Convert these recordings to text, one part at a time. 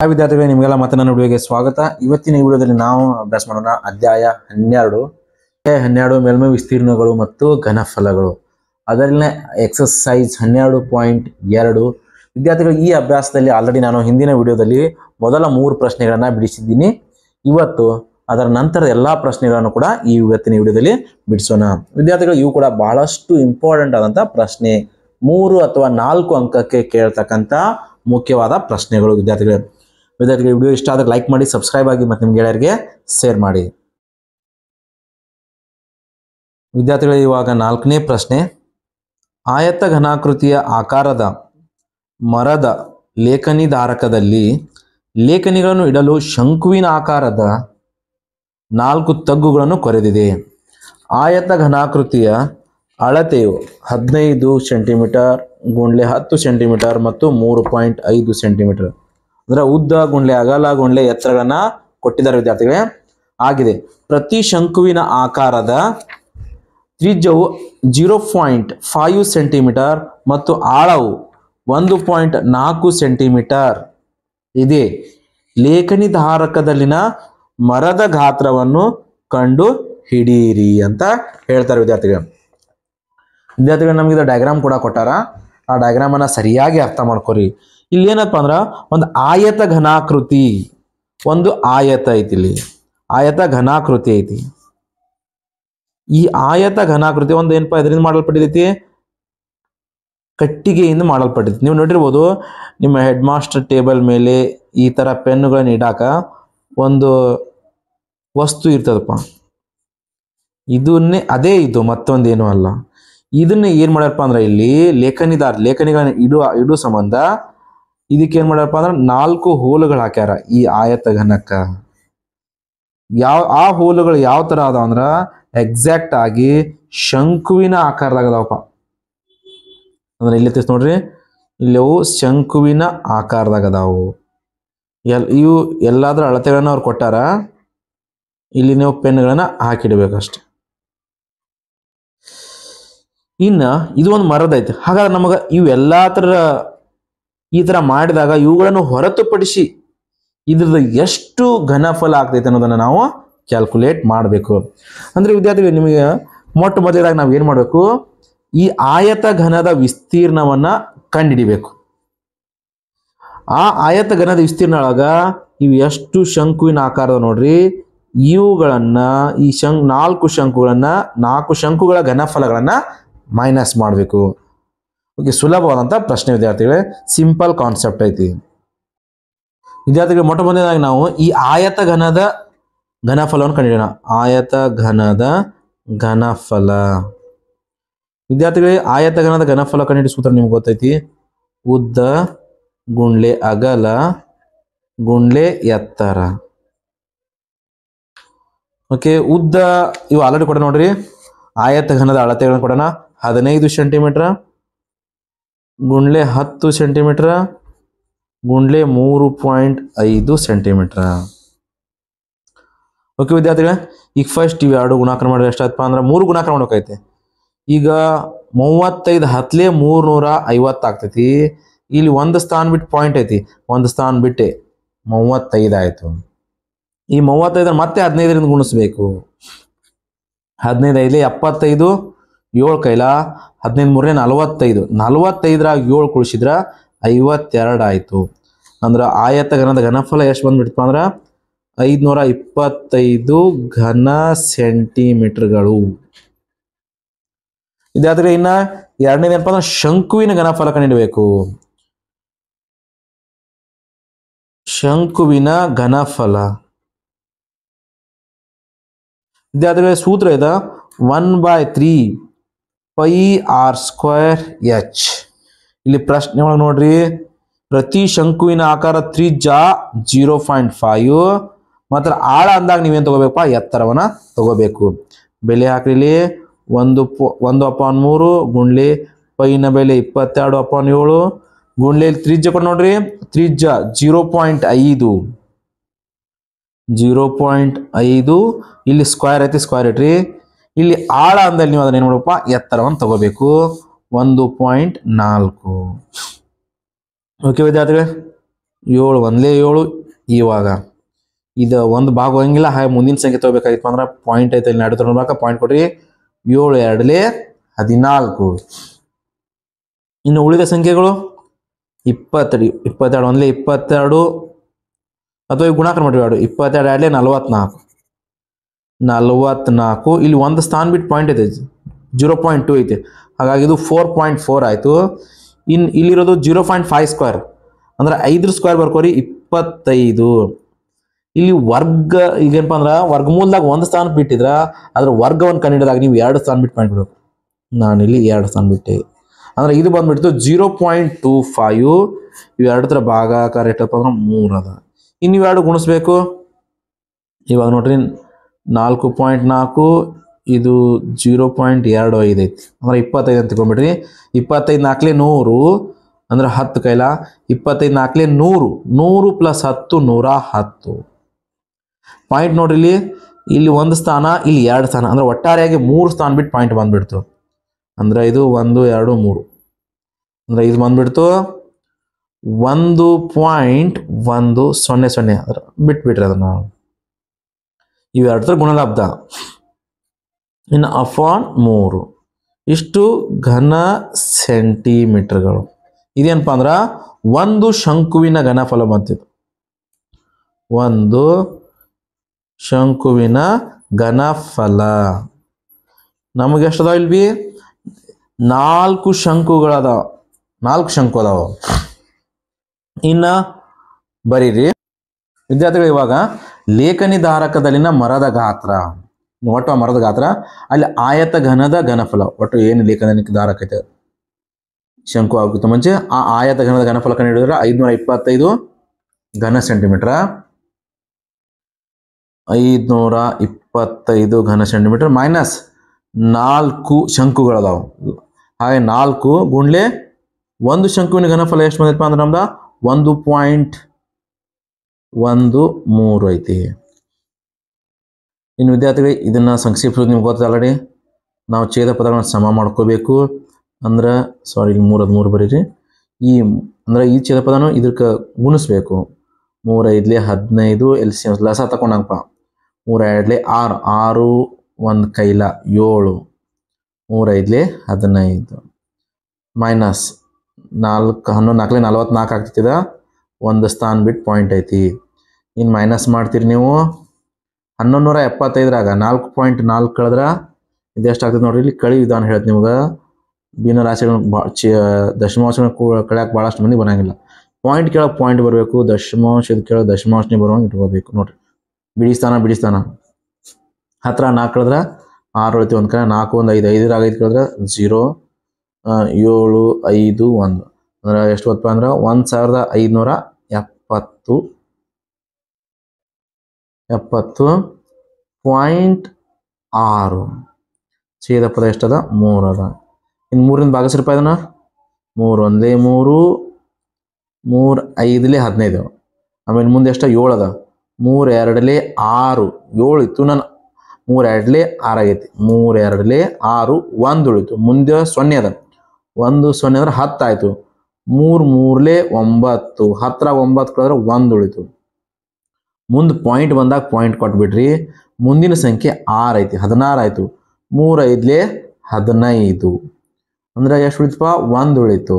ವಿದ್ಯಾರ್ಥಿಗಳೇ, ನಿಮಗೆಲ್ಲ ಮತ್ತೆ ನನ್ನ ವಿಡಿಯೋಗೆ ಸ್ವಾಗತ. ಇವತ್ತಿನ ಈ ವಿಡಿಯೋದಲ್ಲಿ ನಾವು ಅಭ್ಯಾಸ ಮಾಡೋಣ ಅಧ್ಯಾಯ 12 ಮೇಲ್ಮೈ ವಿಸ್ತೀರ್ಣಗಳು ಮತ್ತು ಘನಫಲಗಳು. ಅದರಲ್ಲೇ ಎಕ್ಸರ್ಸೈಸ್ 12.2. ವಿದ್ಯಾರ್ಥಿಗಳು, ಈ ಅಭ್ಯಾಸದಲ್ಲಿ ಆಲ್ರೆಡಿ ನಾನು ಹಿಂದಿನ ವಿಡಿಯೋದಲ್ಲಿ ಮೊದಲ 3 ಪ್ರಶ್ನೆಗಳನ್ನು ಬಿಡಿಸಿದ್ದೀನಿ. ಇವತ್ತು ಅದರ ನಂತರದ ಎಲ್ಲ ಪ್ರಶ್ನೆಗಳನ್ನು ಕೂಡ ಇವತ್ತಿನ ವಿಡಿಯೋದಲ್ಲಿ ಬಿಡಿಸೋಣ. ವಿದ್ಯಾರ್ಥಿಗಳು, ಇವು ಕೂಡ ಬಹಳಷ್ಟು ಇಂಪಾರ್ಟೆಂಟ್ ಆದಂಥ ಪ್ರಶ್ನೆ, 3 ಅಥವಾ 4 ಅಂಕಕ್ಕೆ ಕೇಳ್ತಕ್ಕಂಥ ಮುಖ್ಯವಾದ ಪ್ರಶ್ನೆಗಳು. ವಿದ್ಯಾರ್ಥಿಗಳು, ವಿಡಿಯೋ ಇಷ್ಟ ಆದ್ರೆ ಲೈಕ್ ಮಾಡಿ, ಸಬ್ಸ್ಕ್ರೈಬ್ ಆಗಿ ಮತ್ತು ನಿಮ್ಮ ಗೆಳೆಯರಿಗೆ ಶೇರ್ ಮಾಡಿ. ವಿದ್ಯಾರ್ಥಿಗಳು, ಇವಾಗ 4ನೇ ಪ್ರಶ್ನೆ. ಆಯತ ಘನಾಕೃತಿಯ ಆಕಾರದ ಮರದ ಲೇಖನಿ ಧಾರಕದಲ್ಲಿ ಲೇಖನಿಗಳನ್ನು ಇಡಲು ಶಂಕುವಿನ ಆಕಾರದ 4 ತಗ್ಗುಗಳನ್ನು ಕೊರೆದಿದೆ. ಆಯತ ಘನಾಕೃತಿಯ ಅಳತೆಯು 15 ಸೆಂಟಿಮೀಟರ್ ಗುಂಡ್ಲೆ 10 ಸೆಂಟಿಮೀಟರ್ ಮತ್ತು 3.5 ಸೆಂಟಿಮೀಟರ್. ಅಂದರೆ ಉದ್ದ ಗುಂಡ್ಲೆ ಅಗಲ ಗುಂಡ್ಲೆ ಎತ್ತರಗಳನ್ನ ಕೊಟ್ಟಿದ್ದಾರೆ ವಿದ್ಯಾರ್ಥಿಗಳೇ. ಆಗಿದೆ. ಪ್ರತಿ ಶಂಕುವಿನ ಆಕಾರದ ತ್ರಿಜ್ಯವು 0.5 ಸೆಂಟಿಮೀಟರ್ ಮತ್ತು ಆಳವು 1.4 ಸೆಂಟಿಮೀಟರ್ ಇದೆ. ಲೇಖನಿ ಧಾರಕದಲ್ಲಿನ ಮರದ ಗಾತ್ರವನ್ನು ಕಂಡು ಹಿಡಿಯಿರಿ ಅಂತ ಹೇಳ್ತಾರೆ ವಿದ್ಯಾರ್ಥಿಗಳು. ನಮಗೆ ಇದು ಡಯಾಗ್ರಾಮ್ ಕೂಡ ಕೊಟ್ಟಾರ. ಆ ಡಯಾಗ್ರಾಮ್ ಅನ್ನ ಸರಿಯಾಗಿ ಅರ್ಥ ಮಾಡ್ಕೊರಿ. ಇಲ್ಲಿ ಏನಪ್ಪ ಅಂದ್ರೆ, ಒಂದು ಆಯತ ಘನಾಕೃತಿ, ಒಂದು ಆಯತ ಐತಿ. ಇಲ್ಲಿ ಆಯತ ಘನಾಕೃತಿ ಐತಿ. ಈ ಆಯತ ಘನಾಕೃತಿ ಒಂದು ಏನಪ್ಪಾ ಇದರಿಂದ ಮಾಡಲ್ಪಟ್ಟಿದೈತಿ, ಕಟ್ಟಿಗೆಯಿಂದ ಮಾಡಲ್ಪಟ್ಟಿದೆ. ನೀವು ನೋಡಿರ್ಬೋದು, ನಿಮ್ಮ ಹೆಡ್ ಮಾಸ್ಟರ್ ಟೇಬಲ್ ಮೇಲೆ ಈ ತರ ಪೆನ್ನುಗಳನ್ನ ಇಡಾಕ ಒಂದು ವಸ್ತು ಇರ್ತದಪ್ಪ. ಇದನ್ನೇ ಅದೇ ಇದು, ಮತ್ತೊಂದೇನು ಅಲ್ಲ. ಇದನ್ನ ಏನ್ ಮಾಡ್ಯಾರಪ್ಪ ಅಂದ್ರೆ, ಇಲ್ಲಿ ಲೇಖನಿಗಳನ್ನ ಇಡುವ ಸಂಬಂಧ ಇದಕ್ಕೆ ಏನ್ ಮಾಡ್ಯಾರಪ್ಪ ಅಂದ್ರೆ 4 ಹೋಲುಗಳು ಹಾಕ್ಯಾರ ಈ ಆಯತ ಘನಕ್ಕ. ಆ ಹೋಲುಗಳು ಯಾವ ತರ ಅದಾವ ಅಂದ್ರ, ಎಕ್ಸಾಕ್ಟ್ ಆಗಿ ಶಂಕುವಿನ ಆಕಾರದಾಗ ಅದಾವಪ್ಪ. ಅಂದ್ರೆ ಇಲ್ಲಿ ನೋಡ್ರಿ, ಇಲ್ಲವು ಶಂಕುವಿನ ಆಕಾರದಾಗ ಅದಾವು. ಇವು ಎಲ್ಲಾದ್ರ ಅಳತೆಗಳನ್ನ ಅವ್ರು ಕೊಟ್ಟಾರ. ಇಲ್ಲಿ ನೀವು ಪೆನ್ಗಳನ್ನ ಹಾಕಿಡ್ಬೇಕಷ್ಟೆ. ಇನ್ನ ಇದು ಒಂದು ಮರದ ಐತಿ. ಹಾಗಾದ್ರೆ ನಮಗ ಇವು ಎಲ್ಲಾ ಈ ತರ ಮಾಡಿದಾಗ ಇವುಗಳನ್ನು ಹೊರತುಪಡಿಸಿ ಇದ್ರದ್ದು ಎಷ್ಟು ಘನಫಲ ಆಗ್ತೈತೆ ಅನ್ನೋದನ್ನ ನಾವು ಕ್ಯಾಲ್ಕುಲೇಟ್ ಮಾಡಬೇಕು. ಅಂದ್ರೆ ವಿದ್ಯಾರ್ಥಿಗಳು, ನಿಮಗೆ ಮೊಟ್ಟ ಮೊದಲಾಗಿ ನಾವು ಏನ್ ಮಾಡಬೇಕು, ಈ ಆಯತ ಘನದ ವಿಸ್ತೀರ್ಣವನ್ನ ಕಂಡುಹಿಡಿಬೇಕು. ಆ ಆಯತ ಘನದ ವಿಸ್ತೀರ್ಣ ಒಳಗ ಇವು ಎಷ್ಟು ಶಂಕುವಿನ ಆಕಾರದ ನೋಡ್ರಿ, ಇವುಗಳನ್ನ ಈ 4 ಶಂಕುಗಳನ್ನ 4 ಶಂಕುಗಳ ಘನಫಲಗಳನ್ನ ಮೈನಸ್ ಮಾಡಬೇಕು. ಓಕೆ, ಸುಲಭವಾದಂಥ ಪ್ರಶ್ನೆ ವಿದ್ಯಾರ್ಥಿಗಳೇ. ಸಿಂಪಲ್ ಕಾನ್ಸೆಪ್ಟ್ ಐತಿ ವಿದ್ಯಾರ್ಥಿಗಳು. ಮೊಟ್ಟ ಮೊದಲನೇದಾಗಿ ನಾವು ಈ ಆಯತ ಘನದ ಘನಫಲವನ್ನು ಕಂಡುಹಿಡಿಯೋಣ. ಆಯತ ಘನದ ಘನಫಲ ವಿದ್ಯಾರ್ಥಿಗಳೇ, ಆಯತ ಘನದ ಘನಫಲ ಕಂಡುಹಿಡಿಯೋ ಸೂತ್ರ ನಿಮ್ಗೆ ಗೊತ್ತೈತಿ. ಉದ್ದ ಗುಂಡ್ಲೆ ಅಗಲ ಗುಂಡ್ಲೆ ಎತ್ತರ. ಓಕೆ, ಉದ್ದ ಇವು ಆಲ್ರೆಡಿ ಕೊಡ ನೋಡ್ರಿ. ಆಯತ ಘನದ ಅಳತೆಗಳನ್ನು ಕೊಡೋಣ. 15 ಸೆಂಟಿಮೀಟರ್ ಗುಂಡ್ಲೆ 10 ಸೆಂಟಿಮೀಟರ್ ಗುಂಡ್ಲೆ 3.5 ಸೆಂಟಿಮೀಟರ್. ಓಕೆ ವಿದ್ಯಾರ್ಥಿಗಳೇ, ಈಗ ಫಸ್ಟ್ ಇವು 2 ಗುಣಾಕಾರ ಮಾಡಿದ್ರೆ ಎಷ್ಟಾಯ್ತಪ್ಪ ಅಂದ್ರೆ 3 ಗುಣಾಕಾರ ಮಾಡ್ಬೇಕೈತೆ. ಈಗ 35 ಹತ್ಲೆ 350 ಆಗ್ತೈತಿ. ಇಲ್ಲಿ ಒಂದು ಸ್ಥಾನ ಬಿಟ್ಟು ಪಾಯಿಂಟ್ ಐತಿ, ಒಂದು ಸ್ಥಾನ ಬಿಟ್ಟೆ 35 ಆಯ್ತು. ಈ 35 ಮತ್ತೆ 15ರಿಂದ ಗುಣಿಸ್ಬೇಕು. 15 5 75, 7 ಕೈಲ 15 3 45, 45ರಾಗ 7 ಕುಳಿಸಿದ್ರ 52 ಆಯ್ತು. ಅಂದ್ರೆ ಆಯತ ಘನದ ಘನಫಲ ಎಷ್ಟು ಬಂದ್ಬಿಡ್ತಪ್ಪ ಅಂದ್ರೆ 525 ಘನ ಸೆಂಟಿಮೀಟರ್ಗಳು. ವಿದ್ಯಾರ್ಥಿಗಳು, ಇನ್ನ ಎರಡನೇದು ಏನಪ್ಪ ಅಂದ್ರೆ ಶಂಕುವಿನ ಘನಫಲ ಕಂಡುಹಿಡಬೇಕು. ಶಂಕುವಿನ ಘನಫಲ ವಿದ್ಯಾರ್ಥಿಗಳ ಸೂತ್ರ ಇದೆ 1/3 πr²h. ಇಲ್ಲಿ ಪ್ರಶ್ನೆ ಒಳಗೆ ನೋಡ್ರಿ, ಪ್ರತಿ ಶಂಕುವಿನ ಆಕಾರ ತ್ರಿಜ್ಯ 0.5 ಮಾತ್ರ ಆಳ ಅಂದಾಗ ನೀವೇನು ತಗೋಬೇಕಪ್ಪ, ಎತ್ತರವನ್ನ ತಗೋಬೇಕು. ಬೆಲೆ ಹಾಕ್ರಿ. 1/3 ಗುಂಡ್ಲೆ ಪೈನ ಬೆಲೆ 22/7 ಗುಂಡ್ಲೆ ತ್ರಿಜ್ಯ ಕೊಟ್ಟು ನೋಡ್ರಿ, ತ್ರಿಜ್ಯ 0.5 ಇಲ್ಲಿ ಸ್ಕ್ವೇರ್ ಐತಿ, ಸ್ಕ್ವೇರ್ ಇಟ್ರಿ. ಇಲ್ಲಿ ಆಳ ಅಂದಲ್ಲಿ ನೀವು ಅದನ್ನ ಏನು ಮಾಡಪ್ಪ, ಎತ್ತರವನ್ನು ತಗೋಬೇಕು 1.4. ಓಕೆ ವಿದ್ಯಾರ್ಥಿಗಳೇ, 7 ಒಂದಲೇ 7. ಇವಾಗ ಇದು ಒಂದು ಭಾಗ ಹೋಗಂಗಿಲ್ಲ, ಹಾಗೆ ಮುಂದಿನ ಸಂಖ್ಯೆ ತಗೋಬೇಕಾಗಿತ್ತು ಅಂದ್ರೆ ಪಾಯಿಂಟ್ ಐತೆ ಇಲ್ಲಿ ನಡು ತೊಗೊಳ್ಬೇಕಾ, ಪಾಯಿಂಟ್ ಕೊಡ್ರಿ. 7 2 14. ಇನ್ನು ಉಳಿದ ಸಂಖ್ಯೆಗಳು 22 22 ಒಂದಲೇ 22, ಅಥವಾ ಈ ಗುಣಾಕಾರ ಮಾಡಿರಿ 22 2 44 44. ಇಲ್ಲಿ ಒಂದು ಸ್ಥಾನ ಬಿಟ್ಟು ಪಾಯಿಂಟ್ ಐತೆ 0.2 ಐತೆ, ಹಾಗಾಗಿ ಇದು 4.4 ಆಯಿತು. ಇನ್ನು ಇಲ್ಲಿರೋದು 0.5 ಸ್ಕ್ವೇರ್ ಅಂದ್ರೆ 5 ಸ್ಕ್ವೇರ್ ಬರ್ಕೋರಿ 25. ಇಲ್ಲಿ ವರ್ಗ ಈಗೇನಪ್ಪ ಅಂದ್ರೆ ವರ್ಗಮೂಲದಾಗ ಒಂದು ಸ್ಥಾನ ಬಿಟ್ಟಿದ್ರ ಅದ್ರ ವರ್ಗವನ್ನು ಕಂಡುಹಿಡಿದಾಗ ನೀವು 2 ಸ್ಥಾನ ಬಿಟ್ಟು ಪಾಯಿಂಟ್ ಬಿಡಬೇಕು. ನಾನಿಲ್ಲಿ 2 ಸ್ಥಾನ ಬಿಟ್ಟೆ ಅಂದ್ರೆ ಇದು ಬಂದ್ಬಿಡ್ತು 0.25. ಇವು ಎರಡರ ಭಾಗಾಕಾರ ಎಷ್ಟಪ್ಪ ಅಂದ್ರೆ 3 ಅದ. ಇನ್ನು ಇವೆರಡು ಗುಣಿಸ್ಬೇಕು. ಇವಾಗ ನೋಡ್ರಿ 4.4 ಇದು 0.25 ಐತಿ ಅಂದ್ರೆ 25 ಅಂತ ತಿಳ್ಕೊಂಬಿಡ್ರಿ. 25 4 100 ಅಂದ್ರೆ 10 ಕೈಲ 25 4 100 100 + 10 110. ಪಾಯಿಂಟ್ ನೋಡ್ರಿ ಇಲ್ಲಿ ಒಂದು ಸ್ಥಾನ ಇಲ್ಲಿ 2 ಸ್ಥಾನ ಅಂದ್ರೆ ಒಟ್ಟಾರೆಯಾಗಿ 3 ಸ್ಥಾನ ಬಿಟ್ಟು ಪಾಯಿಂಟ್ ಬಂದ್ಬಿಡ್ತು. ಅಂದ್ರೆ ಇದು 1 2 3 ಅಂದ್ರೆ ಇದು ಬಂದ್ಬಿಡ್ತು 1.100 ಅಂದ್ರೆ ಬಿಟ್ಬಿಟ್ರಿ ಅದನ್ನ. ಇವೆರಡರ ಗುಣಲಬ್ಧ. ಇನ್ನು ಅಪಾನ್ 3 ಇಷ್ಟು ಘನ ಸೆಂಟಿಮೀಟರ್ಗಳು. ಇದೇನಪ್ಪ ಅಂದ್ರೆ ಒಂದು ಶಂಕುವಿನ ಘನಫಲ ಬಂತಿತ್ತು. ಒಂದು ಶಂಕುವಿನ ಘನಫಲ ನಮಗೆ ಎಷ್ಟು ಅದಾವ ಇಲ್ಲಿ 4 ಶಂಕುಗಳದಾವ. 4 ಶಂಕು ಅದಾವ. ಇನ್ನು ಬರೀರಿ ವಿದ್ಯಾರ್ಥಿಗಳು, ಇವಾಗ ಲೇಖನಿ ಧಾರಕದಲ್ಲಿನ ಮರದ ಗಾತ್ರ, ಒಟ್ಟು ಮರದ ಗಾತ್ರ ಅಲ್ಲಿ ಆಯತ ಘನದ ಘನಫಲ, ಒಟ್ಟು ಏನು ಲೇಖನಿ ಧಾರಕ ಐತೆ ಶಂಕು ಆಗುತ್ತ ಮುಂಚೆ ಆ ಆಯತ ಘನದ ಘನಫಲ ಕಂಡು ಹಿಡಿದ್ರೆ 525 ಘನ ಸೆಂಟಿಮೀಟರ್. 525 ಘನ ಸೆಂಟಿಮೀಟರ್ ಮೈನಸ್ 4 ಶಂಕುಗಳದಾವ. ಹಾಗೆ 4 ಗುಂಡ್ಲೆ ಒಂದು ಶಂಕುವಿನ ಘನಫಲ ಎಷ್ಟು ಬಂದೈತಪ್ಪ ಅಂದ್ರೆ ನಮ್ದು 1.13 ಐತಿ. ಇನ್ನು ವಿದ್ಯಾರ್ಥಿಗಳಿಗೆ ಇದನ್ನ ಸಂಕ್ಷಿಪ್ತ ನಿಮ್ಗೆ ಗೊತ್ತ ಆಲ್ರೆಡಿ. ನಾವು ಛೇದ ಪದಗಳನ್ನು ಸಮ ಮಾಡ್ಕೋಬೇಕು ಅಂದ್ರೆ ಸಾರಿ ಇಲ್ಲಿ 3 ಬರೀರಿ. ಈ ಅಂದ್ರೆ ಈ ಛೇದ ಪದನು ಇದಕ್ಕೆ ಗುಣಿಸ್ಬೇಕು. 3 5 15 LCM ಲಸ ತಕೊಂಡಂಗಪ್ಪ. 3 2 6 6 1 ಕೈಲ 7 3 5 15 ಮೈನಸ್ 4 11 4 44 ಆಗ್ತಿದ. ಒಂದು ಸ್ಥಾನ ಬಿಟ್ಟು ಪಾಯಿಂಟ್ ಐತಿ. ಇನ್ನು ಮೈನಸ್ ಮಾಡ್ತೀರಿ ನೀವು 1175ರಾಗ 4.4 ಕಳೆದ್ರೆ ಇದೆಷ್ಟು ಆಗ್ತದೆ ನೋಡ್ರಿ. ಇಲ್ಲಿ ಕಳಿ ವಿಧಾನ ಹೇಳ್ತೀನಿ ನಿಮ್ಗೆ. ಭಿನ್ನ ರಾಶಿಗಳನ್ನ ದಶಮಾಂಶಗಳನ್ನ ಕಳೆಯಕ್ಕೆ ಭಾಳಷ್ಟು ಮಂದಿ ಬರೋಂಗಿಲ್ಲ. ಪಾಯಿಂಟ್ ಕೇಳೋಕೆ ಪಾಯಿಂಟ್ ಬರಬೇಕು, ದಶಮಾಂಶದ ಕೇಳೋ ದಶಮಾಂಶನೇ ಬರುವಂಗೆ ಇಟ್ಕೋಬೇಕು ನೋಡ್ರಿ. ಬಿಡಿ ಸ್ಥಾನ 10 4 ಕಳೆದ್ರೆ 6 ಉಳಿತು. ಒಂದು ಕಡೆ 4 1 5 5 5 ಕಳೆದ್ರೆ 0 7 5 1 ಅಂದ್ರೆ ಎಷ್ಟು ಹೊತ್ತಪ್ಪ ಅಂದ್ರೆ 1570.6 ಛೇದ ಪದ ಎಷ್ಟದ 3 ಅದ. ಇನ್ನು 3ರಿಂದ ಭಾಗಿಸ್ರಪ್ಪ ಇದನ್ನ. 3 1 3 3 5 15 ಆಮೇಲೆ ಮುಂದೆ ಎಷ್ಟು 7 ಅದ. 3 2 6 7 ಇತ್ತು. ನಾನು 3 2 6 ಆಗೈತಿ. 3 2 6 1 ಉಳಿತು. ಮುಂದೆ 0 ಅದ. 1 0 ಅಂದ್ರೆ 10 ಆಯಿತು. 3 3 9 10 9 ಕಳೆದ್ರೆ 1 ಉಳಿತು. ಮುಂದೆ ಪಾಯಿಂಟ್ ಬಂದಾಗ ಪಾಯಿಂಟ್ ಕೊಟ್ಬಿಡ್ರಿ. ಮುಂದಿನ ಸಂಖ್ಯೆ 6 ಐತಿ 16 ಆಯಿತು. 3 5 15 ಅಂದ್ರೆ ಎಷ್ಟು ಉಳಿತಪ್ಪ 1 ಉಳಿತು.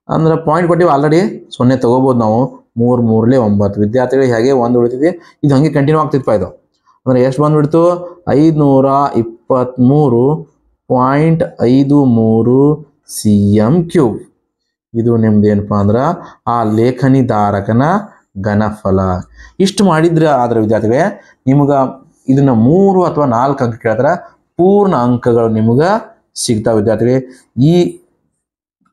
ಅಂದ್ರೆ ಪಾಯಿಂಟ್ ಕೊಟ್ಟಿವಿ ಆಲ್ರೆಡಿ 0 ತಗೋಬೋದು ನಾವು. 3 3 9 ವಿದ್ಯಾರ್ಥಿಗಳಿಗೆ ಹೇಗೆ 1 ಉಳಿತಿದೆ. ಇದು ಹಂಗೆ ಕಂಟಿನ್ಯೂ ಆಗ್ತಿತ್ತಪ್ಪ. ಇದು ಅಂದ್ರೆ ಎಷ್ಟು ಬಂದ್ಬಿಡ್ತು 523.53 cm3. ಇದು ನಿಮ್ದೇನಪ್ಪ ಅಂದ್ರೆ ಆ ಲೇಖನಿ ಧಾರಕನ ಘನಫಲ. ಇಷ್ಟು ಮಾಡಿದ್ರೆ ಆದ್ರೆ ವಿದ್ಯಾರ್ಥಿಗಳೇ ನಿಮ್ಗೆ ಇದನ್ನ 3 ಅಥವಾ 4 ಅಂಕ ಕೇಳಿದ್ರೆ ಪೂರ್ಣ ಅಂಕಗಳು ನಿಮ್ಗೆ ಸಿಗ್ತಾವೆ ವಿದ್ಯಾರ್ಥಿಗಳೇ. ಈ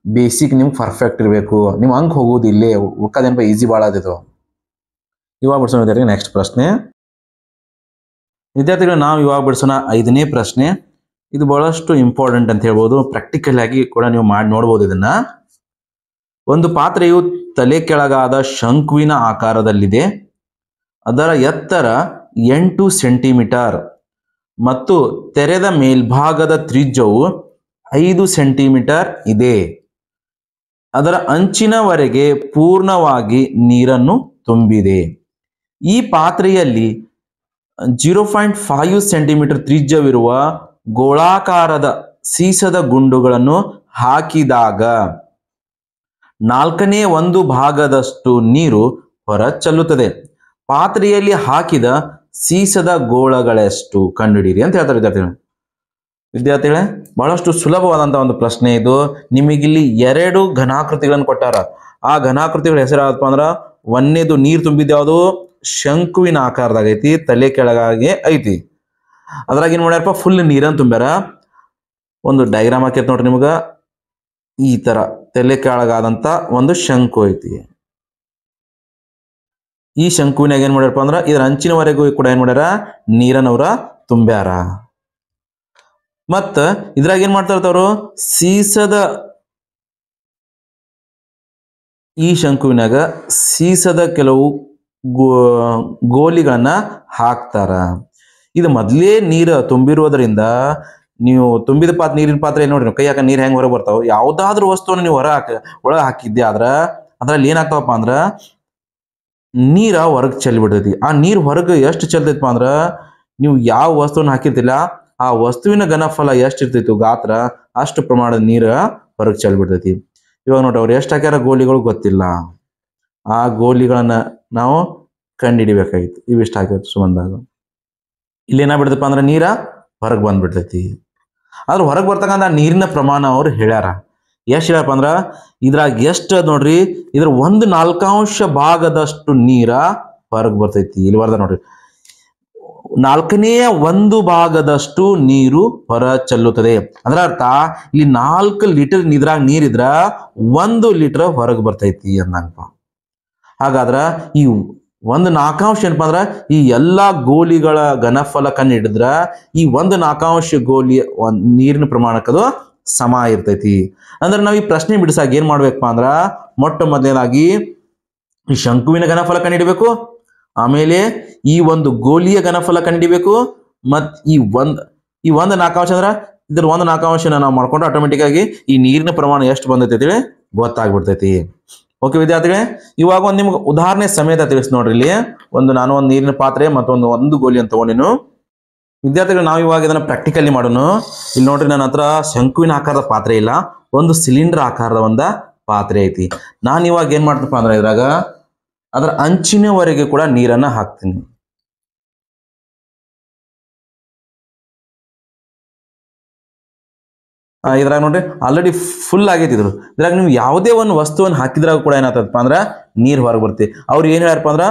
ಬೇಸಿಕ್ ನಿಮ್ಗೆ ಪರ್ಫೆಕ್ಟ್ ಇರಬೇಕು. ನಿಮ್ಮ ಅಂಕ ಹೋಗೋದು ಇಲ್ಲೇ, ಉಳ್ಕದೇನಪ್ಪ ಈಸಿ ಭಾಳ ಆದಿತ್ತು. ಇವಾಗ ಬಿಡ್ಸೋಣ ವಿದ್ಯಾರ್ಥಿ ನೆಕ್ಸ್ಟ್ ಪ್ರಶ್ನೆ. ವಿದ್ಯಾರ್ಥಿಗಳು ನಾವು ಇವಾಗ ಬಿಡ್ಸೋಣ 5ನೇ ಪ್ರಶ್ನೆ. ಇದು ಬಹಳಷ್ಟು ಇಂಪಾರ್ಟೆಂಟ್ ಅಂತ ಹೇಳ್ಬೋದು. ಪ್ರಾಕ್ಟಿಕಲ್ ಆಗಿ ಕೂಡ ನೀವು ಮಾಡಿ ನೋಡ್ಬೋದು ಇದನ್ನ. ಒಂದು ಪಾತ್ರೆಯು ತಲೆ ಕೆಳಗಾದ ಶಂಕುವಿನ ಆಕಾರದಲ್ಲಿದೆ. ಅದರ ಎತ್ತರ 8 ಸೆಂಟಿಮೀಟರ್ ಮತ್ತು ತೆರೆದ ಮೇಲ್ಭಾಗದ ತ್ರಿಜ್ಯವು 5 ಸೆಂಟಿಮೀಟರ್ ಇದೆ. ಅದರ ಅಂಚಿನವರೆಗೆ ಪೂರ್ಣವಾಗಿ ನೀರನ್ನು ತುಂಬಿದೆ. ಈ ಪಾತ್ರೆಯಲ್ಲಿ 0.5 ಸೆಂಟಿಮೀಟರ್ ತ್ರಿಜ್ಯವಿರುವ ಗೋಳಾಕಾರದ ಸೀಸದ ಗುಂಡುಗಳನ್ನು ಹಾಕಿದಾಗ 1/4 ನೀರು ಹೊರ ಚೆಲ್ಲುತ್ತದೆ. ಪಾತ್ರೆಯಲ್ಲಿ ಹಾಕಿದ ಸೀಸದ ಗೋಳಗಳೆಷ್ಟು ಕಂಡುಹಿಡಿಯಿರಿ ಅಂತ ಹೇಳ್ತಾರೆ ವಿದ್ಯಾರ್ಥಿಗಳೇ. ಬಹಳಷ್ಟು ಸುಲಭವಾದಂತಹ ಒಂದು ಪ್ರಶ್ನೆ ಇದು. ನಿಮಗಿಲ್ಲಿ 2 ಘನಾಕೃತಿಗಳನ್ನು ಕೊಟ್ಟಾರ. ಆ ಘನಾಕೃತಿಗಳ ಹೆಸರು ಯಾವ್ದಪ್ಪ ಅಂದ್ರ, ಒಂದನೇದು ನೀರು ತುಂಬಿದ ಯಾವುದು, ಶಂಕುವಿನ ಆಕಾರದಾಗ ಐತಿ, ತಲೆ ಕೆಳಗಾಗಿ ಐತಿ. ಅದ್ರಾಗ ಏನ್ ಮಾಡ್ಯಾರಪ್ಪ, ಫುಲ್ ನೀರನ್ನು ತುಂಬ್ಯಾರ. ಒಂದು ಡೈಗ್ರಾಮ್ ಹಾಕೈತಿ ನೋಡ್ರಿ ನಿಮ್ಗ. ಈ ತರ ತಲೆ ಕೆಳಗಾದಂತ ಒಂದು ಶಂಕು ಐತಿ. ಈ ಶಂಕುವಿನಾಗ ಏನ್ ಮಾಡ್ಯಾರಪ್ಪ ಅಂದ್ರ, ಇದರ ಅಂಚಿನವರೆಗೂ ಕೂಡ ಏನ್ ಮಾಡ್ಯಾರ, ನೀರನ್ನವ್ರ ತುಂಬ್ಯಾರ. ಮತ್ತ ಇದ್ರಾಗ ಏನ್ ಮಾಡ್ತಾ ಇರ್ತಾವ್ರು, ಸೀಸದ, ಈ ಶಂಕುವಿನಾಗ ಸೀಸದ ಕೆಲವು ಗೋಲಿಗಳನ್ನ ಹಾಕ್ತಾರ. ಇದು ಮೊದಲೇ ನೀರು ತುಂಬಿರುವುದರಿಂದ ನೀವು ತುಂಬಿದ ನೀರಿನ ಪಾತ್ರೆ ನೋಡ್ರಿ, ಕೈ ಹಾಕ ನೀರು ಹೆಂಗ್ ಹೊರಗೆ ಬರ್ತಾವ. ಯಾವ್ದಾದ್ರು ವಸ್ತುವನ್ನು ನೀವು ಒಳಗೆ ಹಾಕಿದ್ದೆ ಆದ್ರ ಅದ್ರಲ್ಲಿ ಏನಾಗ್ತಾವಪ್ಪ ಅಂದ್ರ ನೀರ ಹೊರಗೆ ಚೆಲ್ಲಿ ಬಿಡ್ತೈತಿ. ಆ ನೀರು ಹೊರಗೆ ಎಷ್ಟು ಚೆಲ್ತೈತಪ್ಪ ಅಂದ್ರ, ನೀವು ಯಾವ ವಸ್ತುವನ್ನು ಹಾಕಿರ್ತಿಲ್ಲ ಆ ವಸ್ತುವಿನ ಘನಫಲ ಎಷ್ಟು ಇರ್ತೈತಿ ಗಾತ್ರ, ಅಷ್ಟು ಪ್ರಮಾಣದ ನೀರು ಹೊರಗೆ ಚೆಲ್ಲಿ ಬಿಡ್ತೈತಿ. ಇವಾಗ ನೋಡ್ರಿ, ಅವ್ರು ಎಷ್ಟು ಹಾಕ್ಯಾರ ಗೋಲಿಗಳು ಗೊತ್ತಿಲ್ಲ. ಆ ಗೋಲಿಗಳನ್ನ ನಾವು ಕಂಡುಹಿಡಿಬೇಕಾಗಿತ್ತು. ಇವಿಷ್ಟು ಹಾಕಿತ್ತು ಸುಮಂದಾಗ. ಇಲ್ಲಿ ಏನಾಗ್ಬಿಡ್ತಪ್ಪ ಅಂದ್ರೆ ನೀರ ಹೊರಗೆ ಬಂದ್ಬಿಡ್ತೈತಿ. ಆದ್ರೆ ಹೊರಗೆ ಬರ್ತಕ್ಕಂಥ ನೀರಿನ ಪ್ರಮಾಣ ಅವ್ರು ಹೇಳ್ಯಾರ. ಎಷ್ಟು ಹೇಳ್ಯಾರಪ್ಪ ಅಂದ್ರ, ಇದ್ರಾಗ ಎಷ್ಟು ನೋಡ್ರಿ, ಇದ್ರ 1/4 ನೀರ ಹೊರಗೆ ಬರ್ತೈತಿ. ಇಲ್ಲಿ ಬರ್ದ ನೋಡ್ರಿ, 1/4 ನೀರು ಹೊರ ಚೆಲ್ಲುತ್ತದೆ. ಅದರ ಅರ್ಥ ಇಲ್ಲಿ 4 ಲೀಟರ್ ಇದ್ರಾಗ ನೀರಿದ್ರ 1 ಲೀಟರ್ ಹೊರಗೆ ಬರ್ತೈತಿ ಅಂದಂಗಪ್ಪ. ಹಾಗಾದ್ರ ಈ 1/4 ಏನಪ್ಪ ಅಂದ್ರ, ಈ ಎಲ್ಲಾ ಗೋಲಿಗಳ ಘನಫಲ ಕಂಡು ಹಿಡಿದ್ರ ಈ 1/4 ಗೋಲಿ ನೀರಿನ ಪ್ರಮಾಣಕ್ಕದು ಸಮ ಇರ್ತೈತಿ. ಅಂದ್ರೆ ನಾವು ಈ ಪ್ರಶ್ನೆ ಬಿಡಿಸಾಗ ಏನ್ ಮಾಡ್ಬೇಕಪ್ಪ ಅಂದ್ರ, ಮೊಟ್ಟ ಮೊದಲನೇದಾಗಿ ಈ ಶಂಕುವಿನ ಘನಫಲ ಕಂಡು ಹಿಡಿಬೇಕು, ಆಮೇಲೆ ಈ ಒಂದು ಗೋಲಿಯ ಘನಫಲ ಕಂಡಿಬೇಕು, ಮತ್ ಈ 1/4 ಅಂದ್ರ ಇದ್ರ 1/4 ನಾವು ಮಾಡ್ಕೊಂಡ್ರೆ ಆಟೋಮೆಟಿಕ್ ಆಗಿ ಈ ನೀರಿನ ಪ್ರಮಾಣ ಎಷ್ಟು ಬಂದೈತಿ ಅಂತೇಳಿ ಗೊತ್ತಾಗ್ಬಿಡ್ತೈತಿ. ಓಕೆ ವಿದ್ಯಾರ್ಥಿಗಳೇ, ಇವಾಗ ಒಂದು ನಿಮ್ಗೆ ಉದಾಹರಣೆ ಸಮೇತ ತಿಳಿಸ್ ನೋಡ್ರಿ. ಇಲ್ಲಿ ನಾನು ಒಂದು ನೀರಿನ ಪಾತ್ರೆ ಮತ್ತೊಂದು ಗೋಲಿ ಅಂತ ತಗೊಂಡಿನು. ವಿದ್ಯಾರ್ಥಿಗಳು ನಾವು ಇವಾಗ ಇದನ್ನ ಪ್ರಾಕ್ಟಿಕಲಿ ಮಾಡೋಣ. ಇಲ್ಲಿ ನೋಡ್ರಿ, ನನ್ನ ಹತ್ರ ಶಂಕುವಿನ ಆಕಾರದ ಪಾತ್ರೆ ಇಲ್ಲ, ಒಂದು ಸಿಲಿಂಡರ್ ಆಕಾರದ ಒಂದ ಪಾತ್ರೆ ಐತಿ. ನಾನು ಇವಾಗ ಏನ್ ಮಾಡ್ತಪ್ಪ ಅಂದ್ರೆ ಇದ್ರಾಗ ಅದರ ಅಂಚಿನವರೆಗೆ ಕೂಡ ನೀರನ್ನ ಹಾಕ್ತೀನಿ. ಇದ್ರಾಗ ನೋಡ್ರಿ ಆಲ್ರೆಡಿ ಫುಲ್ ಆಗೈತಿ. ಇದ್ರಾಗ ನೀವು ಯಾವುದೇ ಒಂದು ವಸ್ತುವನ್ನು ಹಾಕಿದ್ರಾಗ ಕೂಡ ಏನಾಗ್ತದಪ್ಪ ಅಂದ್ರ ನೀರ್ ಹೊರಗೆ ಬರ್ತೈತಿ. ಅವ್ರು ಏನ್ ಹೇಳ್ಯಾರಪ್ಪ ಅಂದ್ರ,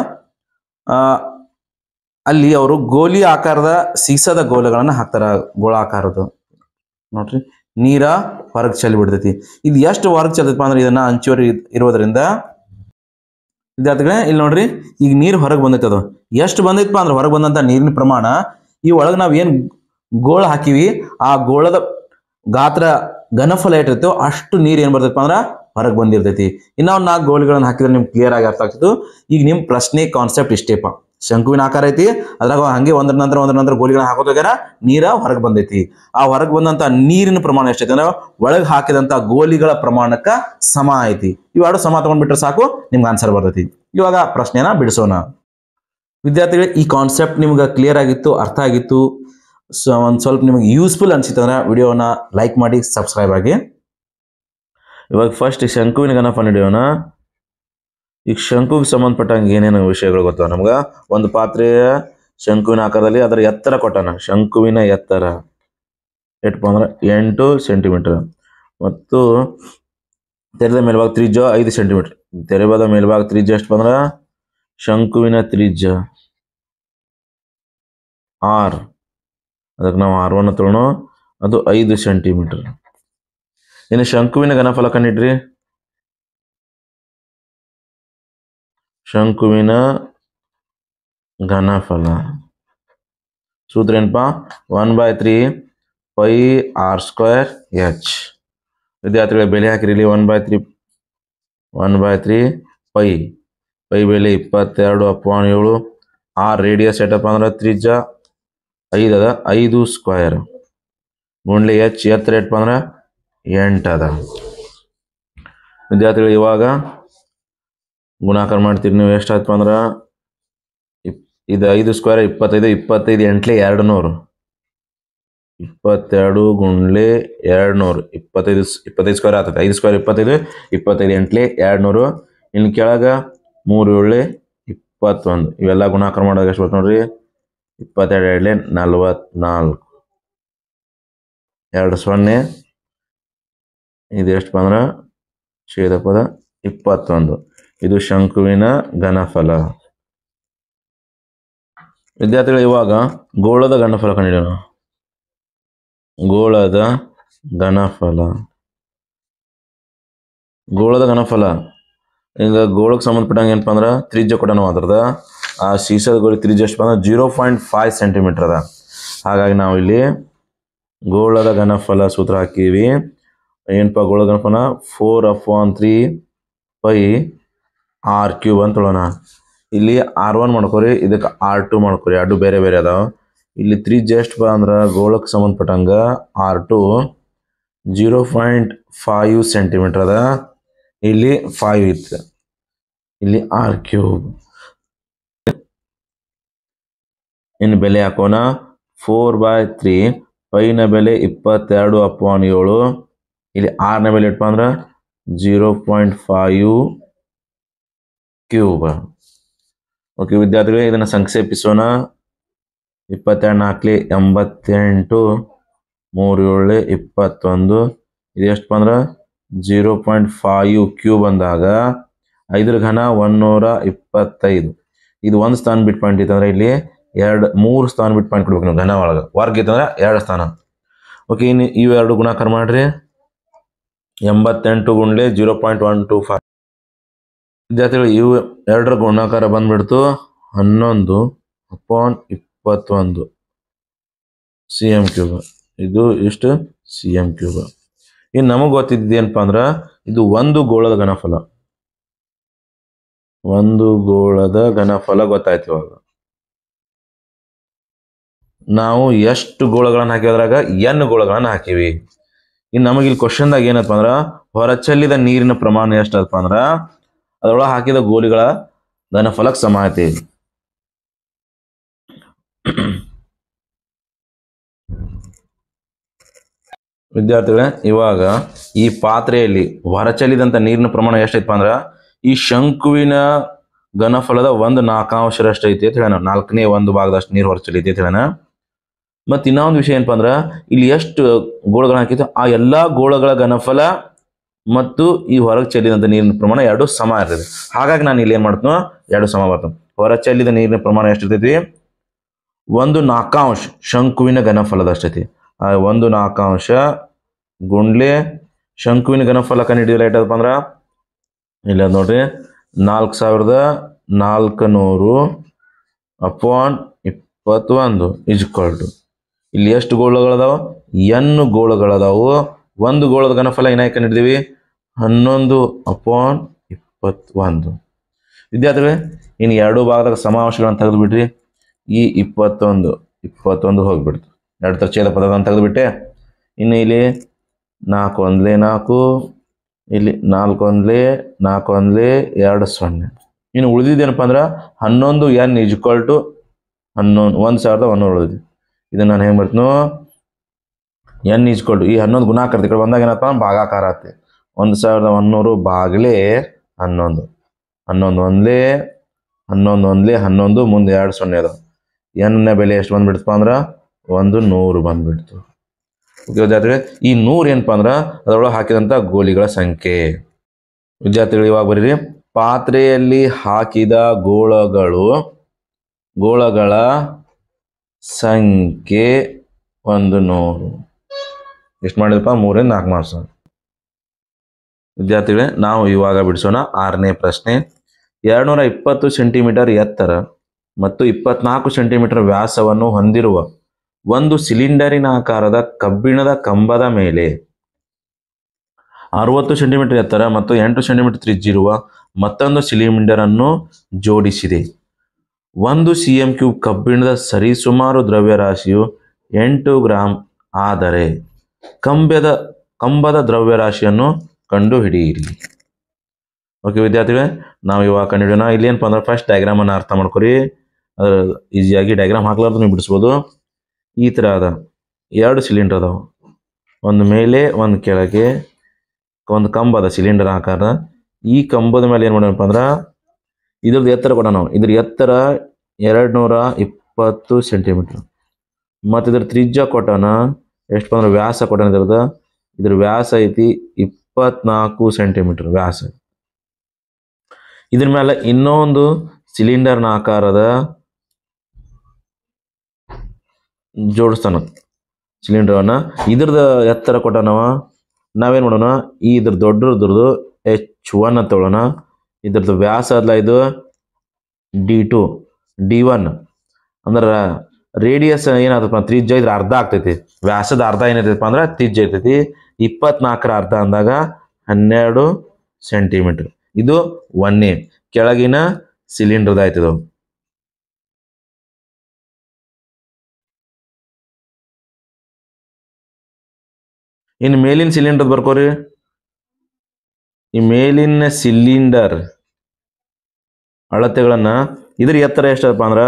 ಅಲ್ಲಿ ಅವರು ಗೋಲಿ ಆಕಾರದ ಸೀಸದ ಗೋಲಗಳನ್ನ ಹಾಕ್ತಾರ, ಗೋಳಾಕಾರದ್ದು. ನೋಡ್ರಿ, ನೀರ ಹೊರಗೆ ಚೆಲ್ಲಿ ಬಿಡ್ತೈತಿ. ಇದು ಎಷ್ಟು ಹೊರಗೆ ಚೆಲ್ತೈತಪ್ಪ ಅಂದ್ರೆ, ಇದನ್ನ ಅಂಚುವರಿ ಇರೋದ್ರಿಂದ ವಿದ್ಯಾರ್ಥಿಗಳೇ ಇಲ್ಲಿ ನೋಡ್ರಿ, ಈಗ ನೀರು ಹೊರಗೆ ಬಂದೈತೆ. ಅದು ಎಷ್ಟು ಬಂದೈತಪ್ಪ ಅಂದ್ರೆ, ಹೊರಗೆ ಬಂದಂತ ನೀರಿನ ಪ್ರಮಾಣ, ಈ ಒಳಗೆ ನಾವ್ ಏನ್ ಗೋಳ ಹಾಕಿವಿ ಆ ಗೋಳದ ಗಾತ್ರ ಘನಫಲ ಇಟ್ಟಿರ್ತೇವೆ ಅಷ್ಟು ನೀರು ಏನ್ ಬರ್ತೈತಪ್ಪ ಅಂದ್ರ ಹೊರಗೆ ಬಂದಿರ್ತೈತಿ. ಇನ್ನ ಒಂದು 4 ಗೋಲಿಗಳನ್ನ ಹಾಕಿದ್ರೆ ನಿಮ್ಗೆ ಕ್ಲಿಯರ್ ಆಗಿ ಅರ್ಥ ಆಗ್ತಿತ್ತು. ಈಗ ನಿಮ್ ಪ್ರಶ್ನೆ ಕಾನ್ಸೆಪ್ಟ್ ಇಷ್ಟೇಪ, ಶಂಕುವಿನ ಆಕಾರ ಐತಿ, ಅದ್ರಾಗ ಹಂಗೆ ಒಂದ್ರ ನಂತರ ಗೋಲಿಗಳನ್ನ ಹಾಕೋದಾಗ್ಯಾರ, ನೀರ ಹೊರಗೆ ಬಂದೈತಿ. ಆ ಹೊರಗೆ ಬಂದಂತ ನೀರಿನ ಪ್ರಮಾಣ ಎಷ್ಟೈತಿ ಅಂದ್ರೆ ಒಳಗೆ ಹಾಕಿದಂತ ಗೋಲಿಗಳ ಪ್ರಮಾಣಕ್ಕ ಸಮ ಐತಿ. ಇವೆರಡು ಸಮ ತಗೊಂಡ್ಬಿಟ್ರೆ ಸಾಕು, ನಿಮ್ಗೆ ಆನ್ಸರ್ ಬರ್ತೈತಿ. ಇವಾಗ ಪ್ರಶ್ನೆನ ಬಿಡಿಸೋಣ. ವಿದ್ಯಾರ್ಥಿಗಳು, ಈ ಕಾನ್ಸೆಪ್ಟ್ ನಿಮ್ಗೆ ಕ್ಲಿಯರ್ ಆಗಿತ್ತು, ಅರ್ಥ ಆಗಿತ್ತು, ಒಂದ್ ಸ್ವಲ್ಪ ನಿಮಗೆ ಯೂಸ್ಫುಲ್ ಅನ್ಸಿತ್ತಂದ್ರೆ ವಿಡಿಯೋನ ಲೈಕ್ ಮಾಡಿ, ಸಬ್ಸ್ಕ್ರೈಬ್ ಆಗಿ. ಇವಾಗ ಫಸ್ಟ್ ಶಂಕುವಿನ ಘನಫಲ ಹಿಡಿಯೋಣ. ಈಗ ಶಂಕುಗೆ ಸಂಬಂಧಪಟ್ಟಂಗೆ ಏನೇನು ವಿಷಯಗಳು ಗೊತ್ತಾವ ನಮ್ಗೆ. ಒಂದು ಪಾತ್ರೆಯ ಶಂಕುವಿನ ಆಕಾರದಲ್ಲಿ ಅದರ ಎತ್ತರ ಕೊಟ್ಟಾನ. ಶಂಕುವಿನ ಎತ್ತರ ಎಷ್ಟಪ್ಪ ಅಂದ್ರೆ 8 ಸೆಂಟಿಮೀಟರ್ ಮತ್ತು ತೆರೆದ ಮೇಲ್ಭಾಗ ತ್ರಿಜ್ಯ 5 ಸೆಂಟಿಮೀಟರ್. ತೆರೆದ ಮೇಲ್ಭಾಗ ತ್ರಿಜ್ಯ ಎಷ್ಟು ಬಂದ್ರ, ಶಂಕುವಿನ ತ್ರಿಜ್ಯ R, ಅದಕ್ಕೆ ನಾವು R1 ತಗೋಣ, ಅದು 5 ಸೆಂಟಿಮೀಟರ್. ಇನ್ನು ಶಂಕುವಿನ ಘನಫಲ ಕಂಡಿಡ್ರಿ. ಶಂಕುವಿನ ಘನಫಲ ಸೂತ್ರ ಏನಪ್ಪಾ, 1/3 πr²h. ವಿದ್ಯಾರ್ಥಿಗಳ ಬೆಲೆ ಹಾಕಿರಲಿ, 1/3 π ಬೆಲೆ 22/7. R ರೇಡಿಯಸ್ ಎಷ್ಟಪ್ಪ ಅಂದ್ರೆ ತ್ರಿಜ್ಯ 5 ಅದ, 5² ಗುಂಡ್ಲೆ h ಎತ್ತರ ಎಷ್ಟಪ್ಪ ಅಂದ್ರೆ 8 ಅದ. ವಿದ್ಯಾರ್ಥಿಗಳು ಇವಾಗ ಗುಣಾಕಾರ ಮಾಡ್ತೀರಿ ನೀವು. ಎಷ್ಟಾಯ್ತು ಅಂದ್ರೆ ಇದು 5 ಸ್ಕ್ವೇರ್ 25, 25 ಎಂಟ್ಲೆ 200, 22 ಗುಂಡ್ಲೆ 200, 25 ಸ್ಕ್ವೇರ್ ಆಗ್ತದೆ. 5 ಸ್ಕ್ವೇರ್ 25, 25 ಎಂಟ್ಲೆ 200. ಇನ್ನು ಕೆಳಗೆ 3 7 21. ಇವೆಲ್ಲ ಗುಣಾಕಾರ ಮಾಡಿದಾಗ ಎಷ್ಟು ಬರ್ತದೆ ನೋಡ್ರಿ, 22 2 44, 2 0. ಇದು ಎಷ್ಟು ಬಂದ್ರೆ ಛೇದ ಪದ 21. ಇದು ಶಂಕುವಿನ ಘನಫಲ. ವಿದ್ಯಾರ್ಥಿಗಳು ಇವಾಗ ಗೋಳದ ಘನಫಲ ಕಂಡುಹಿಡಿಯೋಣ. ಗೋಳದ ಘನಫಲ ಈಗ ಗೋಳಕ್ಕೆ ಸಂಬಂಧಪಟ್ಟಂಗೆ ಏನಪ್ಪ ಅಂದ್ರೆ ತ್ರಿಜ್ಯ ಕೊಟ್ಟನು ಅದರದ. ಆ ಸೀಸದ ಗೋಳಿ ತ್ರಿಜ್ಯ ಎಷ್ಟು ಬಂದ್ರೆ 0.5 ಸೆಂಟಿಮೀಟರ್ ಅದ. ಹಾಗಾಗಿ ನಾವು ಇಲ್ಲಿ ಗೋಳದ ಘನಫಲ ಸೂತ್ರ ಹಾಕೀವಿ. ಏನಪ್ಪ ಗೋಳದ ಘನಫಲ 4/3 ಪೈ r³ ಅಂತ ಹೇಳೋಣ. ಇಲ್ಲಿ r1 ಮಾಡ್ಕೋರಿ, ಇದಕ್ಕೆ r2 ಮಾಡ್ಕೋರಿ. ಎರಡು ಬೇರೆ ಬೇರೆ ಅದಾವ. ಇಲ್ಲಿ ತ್ರಿಜ್ಯ ಎಷ್ಟು ಬಾ ಅಂದ್ರೆ ಗೋಳಕ್ಕೆ ಸಂಬಂಧಪಟ್ಟಂಗ r2 0.5 ಸೆಂಟಿಮೀಟರ್ ಅದ. ಇಲ್ಲಿ 5 ಇತ್ತು, ಇಲ್ಲಿ r³. ಇನ್ನು ಬೆಲೆ ಹಾಕೋಣ. 4/3 ಪೈನ ಬೆಲೆ 22/7. ಇಲ್ಲಿ r ನ ಬೆಲೆ ಎಷ್ಟಪ್ಪ ಅಂದ್ರೆ 0.5 ಕ್ಯೂಬ್. ಓಕೆ ವಿದ್ಯಾರ್ಥಿಗಳೇ, ಇದನ್ನು ಸಂಕ್ಷೇಪಿಸೋಣ. 22 4 88, 3 7 21. ಇದು ಎಷ್ಟು ಬಂದ್ರೆ 0.5 ಕ್ಯೂಬ್ ಅಂದಾಗ 5 ಘನ 125. ಇದು 1 ಸ್ಥಾನ ಬಿಟ್ ಪಾಯಿಂಟ್ ಇತ್ತಂದ್ರೆ ಇಲ್ಲಿ 3 ಸ್ಥಾನ ಬಿಟ್ ಪಾಯಿಂಟ್ ಕೊಡ್ಬೇಕು ನೀವು. ಘನ ಒಳಗೆ ವರ್ಗ ಇತ್ತಂದ್ರೆ 2 ಸ್ಥಾನ. ಓಕೆ, ಇನ್ನು ಇವೆರಡು ಗುಣಾಕಾರ ಮಾಡ್ರಿ. 88 ಗುಂಡ್ಲೆ 0.125. ವಿದ್ಯಾರ್ಥಿಗಳು ಇವು ಎರಡರ ಗುಣಾಕಾರ ಬಂದ್ಬಿಡ್ತು 11/21 cm³. ಇದು ಇಷ್ಟು cm³. ಇನ್ನು ನಮಗೆ ಗೊತ್ತಿದ್ದೇನಪ್ಪ ಅಂದ್ರೆ ಇದು ಒಂದು ಗೋಳದ ಘನಫಲ. ಒಂದು ಗೋಳದ ಘನಫಲ ಗೊತ್ತಾಯ್ತು. ಇವಾಗ ನಾವು ಎಷ್ಟು ಗೋಳಗಳನ್ನು ಹಾಕಿದ್ರಾಗ n ಗೋಳಗಳನ್ನು ಹಾಕಿವಿ. ಇನ್ನು ನಮಗೆ ಇಲ್ಲಿ ಕ್ವಶನ್ದಾಗ ಏನಪ್ಪ ಅಂದ್ರೆ ಹೊರಚೆಲ್ಲಿದ ನೀರಿನ ಪ್ರಮಾಣ ಎಷ್ಟಪ್ಪ ಅಂದ್ರೆ ಅದರೊಳಗೆ ಹಾಕಿದ ಗೋಲಿಗಳ ಘನಫಲಕ್ಕೆ ಸಮ ಐತಿ. ವಿದ್ಯಾರ್ಥಿಗಳೇ, ಇವಾಗ ಈ ಪಾತ್ರೆಯಲ್ಲಿ ಹೊರಚೆಲ್ಲಿದಂತ ನೀರಿನ ಪ್ರಮಾಣ ಎಷ್ಟೈತಪ್ಪ ಅಂದ್ರೆ ಈ ಶಂಕುವಿನ ಘನಫಲದ 1/4 ಐತಿ ಅಂತ ಹೇಳೋಣ. 4ನೇ 1 ಭಾಗದಷ್ಟು ನೀರು ಹೊರಚೆಲ್ಲೈತಿ ಅಂತ ಹೇಳೋಣ. ಮತ್ತು ಇನ್ನೊಂದು ವಿಷಯ ಏನಪ್ಪ ಅಂದ್ರೆ ಇಲ್ಲಿ ಎಷ್ಟು ಗೋಳಗಳನ್ನ ಹಾಕಿತ್ತು ಆ ಎಲ್ಲಾ ಗೋಳಗಳ ಘನಫಲ ಮತ್ತು ಈ ಹೊರಗೆ ಚೆಲ್ಲಿದಂಥ ನೀರಿನ ಪ್ರಮಾಣ ಎರಡು ಸಮ ಇರ್ತದೆ. ಹಾಗಾಗಿ ನಾನು ಇಲ್ಲಿ ಏನು ಮಾಡ್ತೀನೋ ಎರಡು ಸಮ ಬರ್ತದೆ. ಹೊರ ಚೆಲ್ಲಿದ ನೀರಿನ ಪ್ರಮಾಣ ಎಷ್ಟಿರ್ತೈತಿ 1/4 ಶಂಕುವಿನ ಘನಫಲದಷ್ಟೈತಿ. ಆ 1/4 ಗುಂಡ್ಲೆ ಶಂಕುವಿನ ಘನಫಲ ಕಂಡುಹಿಡಿಯಲ್ಲ ಏಟಪ್ಪ ಅಂದ್ರೆ ಇಲ್ಲ ನೋಡ್ರಿ 4400/21 = ಇಲ್ಲಿ ಎಷ್ಟು ಗೋಳಗಳದಾವ n ಗೋಳಗಳದಾವು. ಒಂದು ಗೋಳದ ಘನಫಲ ಏನಾಯ್ತು ಕಂಡಿದ್ದೀವಿ 11/21. ವಿದ್ಯಾರ್ಥಿಗಳೇ, ಇನ್ನು ಎರಡು ಭಾಗದಾಗ ಸಮಾಂಶಗಳನ್ನು ತೆಗೆದು ಬಿಡ್ರಿ. ಈ 21 ಹೋಗ್ಬಿಡ್ತು. ಎರಡು ತರ ಛೇದ ಪದಗಳನ್ನು ತೆಗೆದು ಬಿಟ್ಟೆ. ಇನ್ನು ಇಲ್ಲಿ 4 1 4, ಇಲ್ಲಿ 4 1 4 1 2 0. ಇನ್ನು ಉಳಿದಿದ್ದೇನಪ್ಪ ಅಂದ್ರೆ 11 n = 11,100 ಉಳಿದಿದೆ. ಇದನ್ನ ನಾನು ಹೆಂಗೆ ಬರ್ತೀನೋ n = ಈ 11 ಗುಣಾಕಾರ ಈ ಕಡೆ ಬಂದಾಗ ಏನಪ್ಪ ಭಾಗಾಕಾರ ಆಗುತ್ತೆ. 1100 ಭಾಗಲೇ 11, 11 1 11 11 ಮುಂದೆ 2 0 ಅದ. n ನ ಬೆಲೆ ಎಷ್ಟು ಬಂದ್ಬಿಡ್ತಪ್ಪ ಅಂದ್ರೆ 100 ಬಂದ್ಬಿಡ್ತು. ಓಕೆ ವಿದ್ಯಾರ್ಥಿಗಳೇ, ಈ 100 ಏನಪ್ಪ ಅಂದ್ರೆ ಅದರೊಳಗೆ ಹಾಕಿದಂಥ ಗೋಲಿಗಳ ಸಂಖ್ಯೆ. ವಿದ್ಯಾರ್ಥಿಗಳು ಇವಾಗ ಬರೀರಿ ಪಾತ್ರೆಯಲ್ಲಿ ಹಾಕಿದ ಗೋಳಗಳ ಸಂಖ್ಯೆ 100. ಎಷ್ಟು ಮಾಡಿದಪ್ಪ 3 ಇಂದ 4 ಮಾರ್ಕ್ಸ್. ವಿದ್ಯಾರ್ಥಿಗಳೇ, ನಾವು ಇವಾಗ ಬಿಡಿಸೋಣ 6ನೇ ಪ್ರಶ್ನೆ. 220 ಸೆಂಟಿಮೀಟರ್ ಎತ್ತರ ಮತ್ತು 24 ಸೆಂಟಿಮೀಟರ್ ವ್ಯಾಸವನ್ನು ಹೊಂದಿರುವ ಒಂದು ಸಿಲಿಂಡರಿನ ಆಕಾರದ ಕಬ್ಬಿಣದ ಕಂಬದ ಮೇಲೆ 60 ಸೆಂಟಿಮೀಟರ್ ಎತ್ತರ ಮತ್ತು 8 ಸೆಂಟಿಮೀಟರ್ ತ್ರಿಜ್ಯ ಇರುವ ಮತ್ತೊಂದು ಸಿಲಿಂಡರ್ ಅನ್ನು ಜೋಡಿಸಿದೆ. 1 cm³ ಕಬ್ಬಿಣದ ಸರಿಸುಮಾರು ದ್ರವ್ಯರಾಶಿಯು 8 ಗ್ರಾಂ ಆದರೆ ಕಂಬದ ದ್ರವ್ಯರಾಶಿಯನ್ನು ಕಂಡುಹಿಡಿಯಿರಿ. ಓಕೆ ವಿದ್ಯಾರ್ಥಿಗಳೇ, ನಾವು ಇವಾಗ ಕಂಡುಹಿಡಿಯೋಣ. ಇಲ್ಲಿ ಏನಪ್ಪ ಅಂದ್ರೆ ಫಸ್ಟ್ ಡಯಾಗ್ರಾಮನ್ನು ಅರ್ಥ ಮಾಡ್ಕೊರಿ. ಅದ್ರ ಈಸಿಯಾಗಿ ಡಯಾಗ್ರಾಮ್ ಹಾಕ್ಲಾರ್ದು ನೀವು ಬಿಡಿಸ್ಬೋದು. ಈ ಥರ ಅದ, 2 ಸಿಲಿಂಡರ್ ಅದಾವೆ, ಒಂದು ಮೇಲೆ ಒಂದು ಕೆಳಗೆ, ಒಂದು ಕಂಬ ಅದ ಸಿಲಿಂಡರ್ ಆಕಾರ. ಈ ಕಂಬದ ಮೇಲೆ ಏನು ಮಾಡೋಣಪ್ಪ ಅಂದ್ರೆ ಇದ್ರದ್ದು ಎತ್ತರ ಕೊಡ ನಾವು. ಇದ್ರ ಎತ್ತರ 220 ಸೆಂಟಿಮೀಟ್ರ್ ಮತ್ತು ಇದ್ರ ತ್ರಿಜ್ಯ ಕೊಟ್ಟನ ಎಷ್ಟು ಅಂದ್ರೆ ವ್ಯಾಸ ಕೊಟ್ಟನ. ಇದ್ರ ವ್ಯಾಸ ಐತಿ 24 ಸೆಂಟಿಮೀಟ್ರ್ ವ್ಯಾಸ. ಇದ್ರ ಮೇಲೆ ಇನ್ನೊಂದು ಸಿಲಿಂಡರ್ನ ಆಕಾರದ ಜೋಡಿಸ್ತಾನ ಸಿಲಿಂಡರ್ನ. ಇದ್ರದ ಎತ್ತರ ಕೊಟ್ಟನವ. ನಾವೇನು ಮಾಡೋಣ, ಈ ಇದ್ರ ದೊಡ್ಡದ್ರದ್ದು H1 ಅಂತ ಹೇಳೋಣ. ಇದ್ರದ್ದು ವ್ಯಾಸ ಅಲ್ಲ ಇದು D2 D1 ಅಂದ್ರೆ ರೇಡಿಯಸ್ ಏನಾಗ್ತಪ್ಪ ತ್ರಿಜ್ಯ ಇದ್ರ ಅರ್ಧ ಆಗ್ತೈತಿ. ವ್ಯಾಸದ ಅರ್ಧ ಏನಾಯ್ತಪ್ಪ ಅಂದ್ರೆ ತ್ರಿಜ್ಯ ಇರ್ತೈತಿ. 24ರ ಅರ್ಧ ಅಂದಾಗ 12 ಸೆಂಟಿಮೀಟ್ರ್. ಇದು 1A ಕೆಳಗಿನ ಸಿಲಿಂಡರ್ದ ಆಯ್ತದ. ಇನ್ನು ಮೇಲಿನ ಸಿಲಿಂಡರ್ ಬರ್ಕೋರಿ. ಈ ಮೇಲಿನ ಸಿಲಿಂಡರ್ ಅಳತೆಗಳನ್ನ ಇದ್ರ ಎತ್ತರ ಎಷ್ಟಪ್ಪ ಅಂದ್ರೆ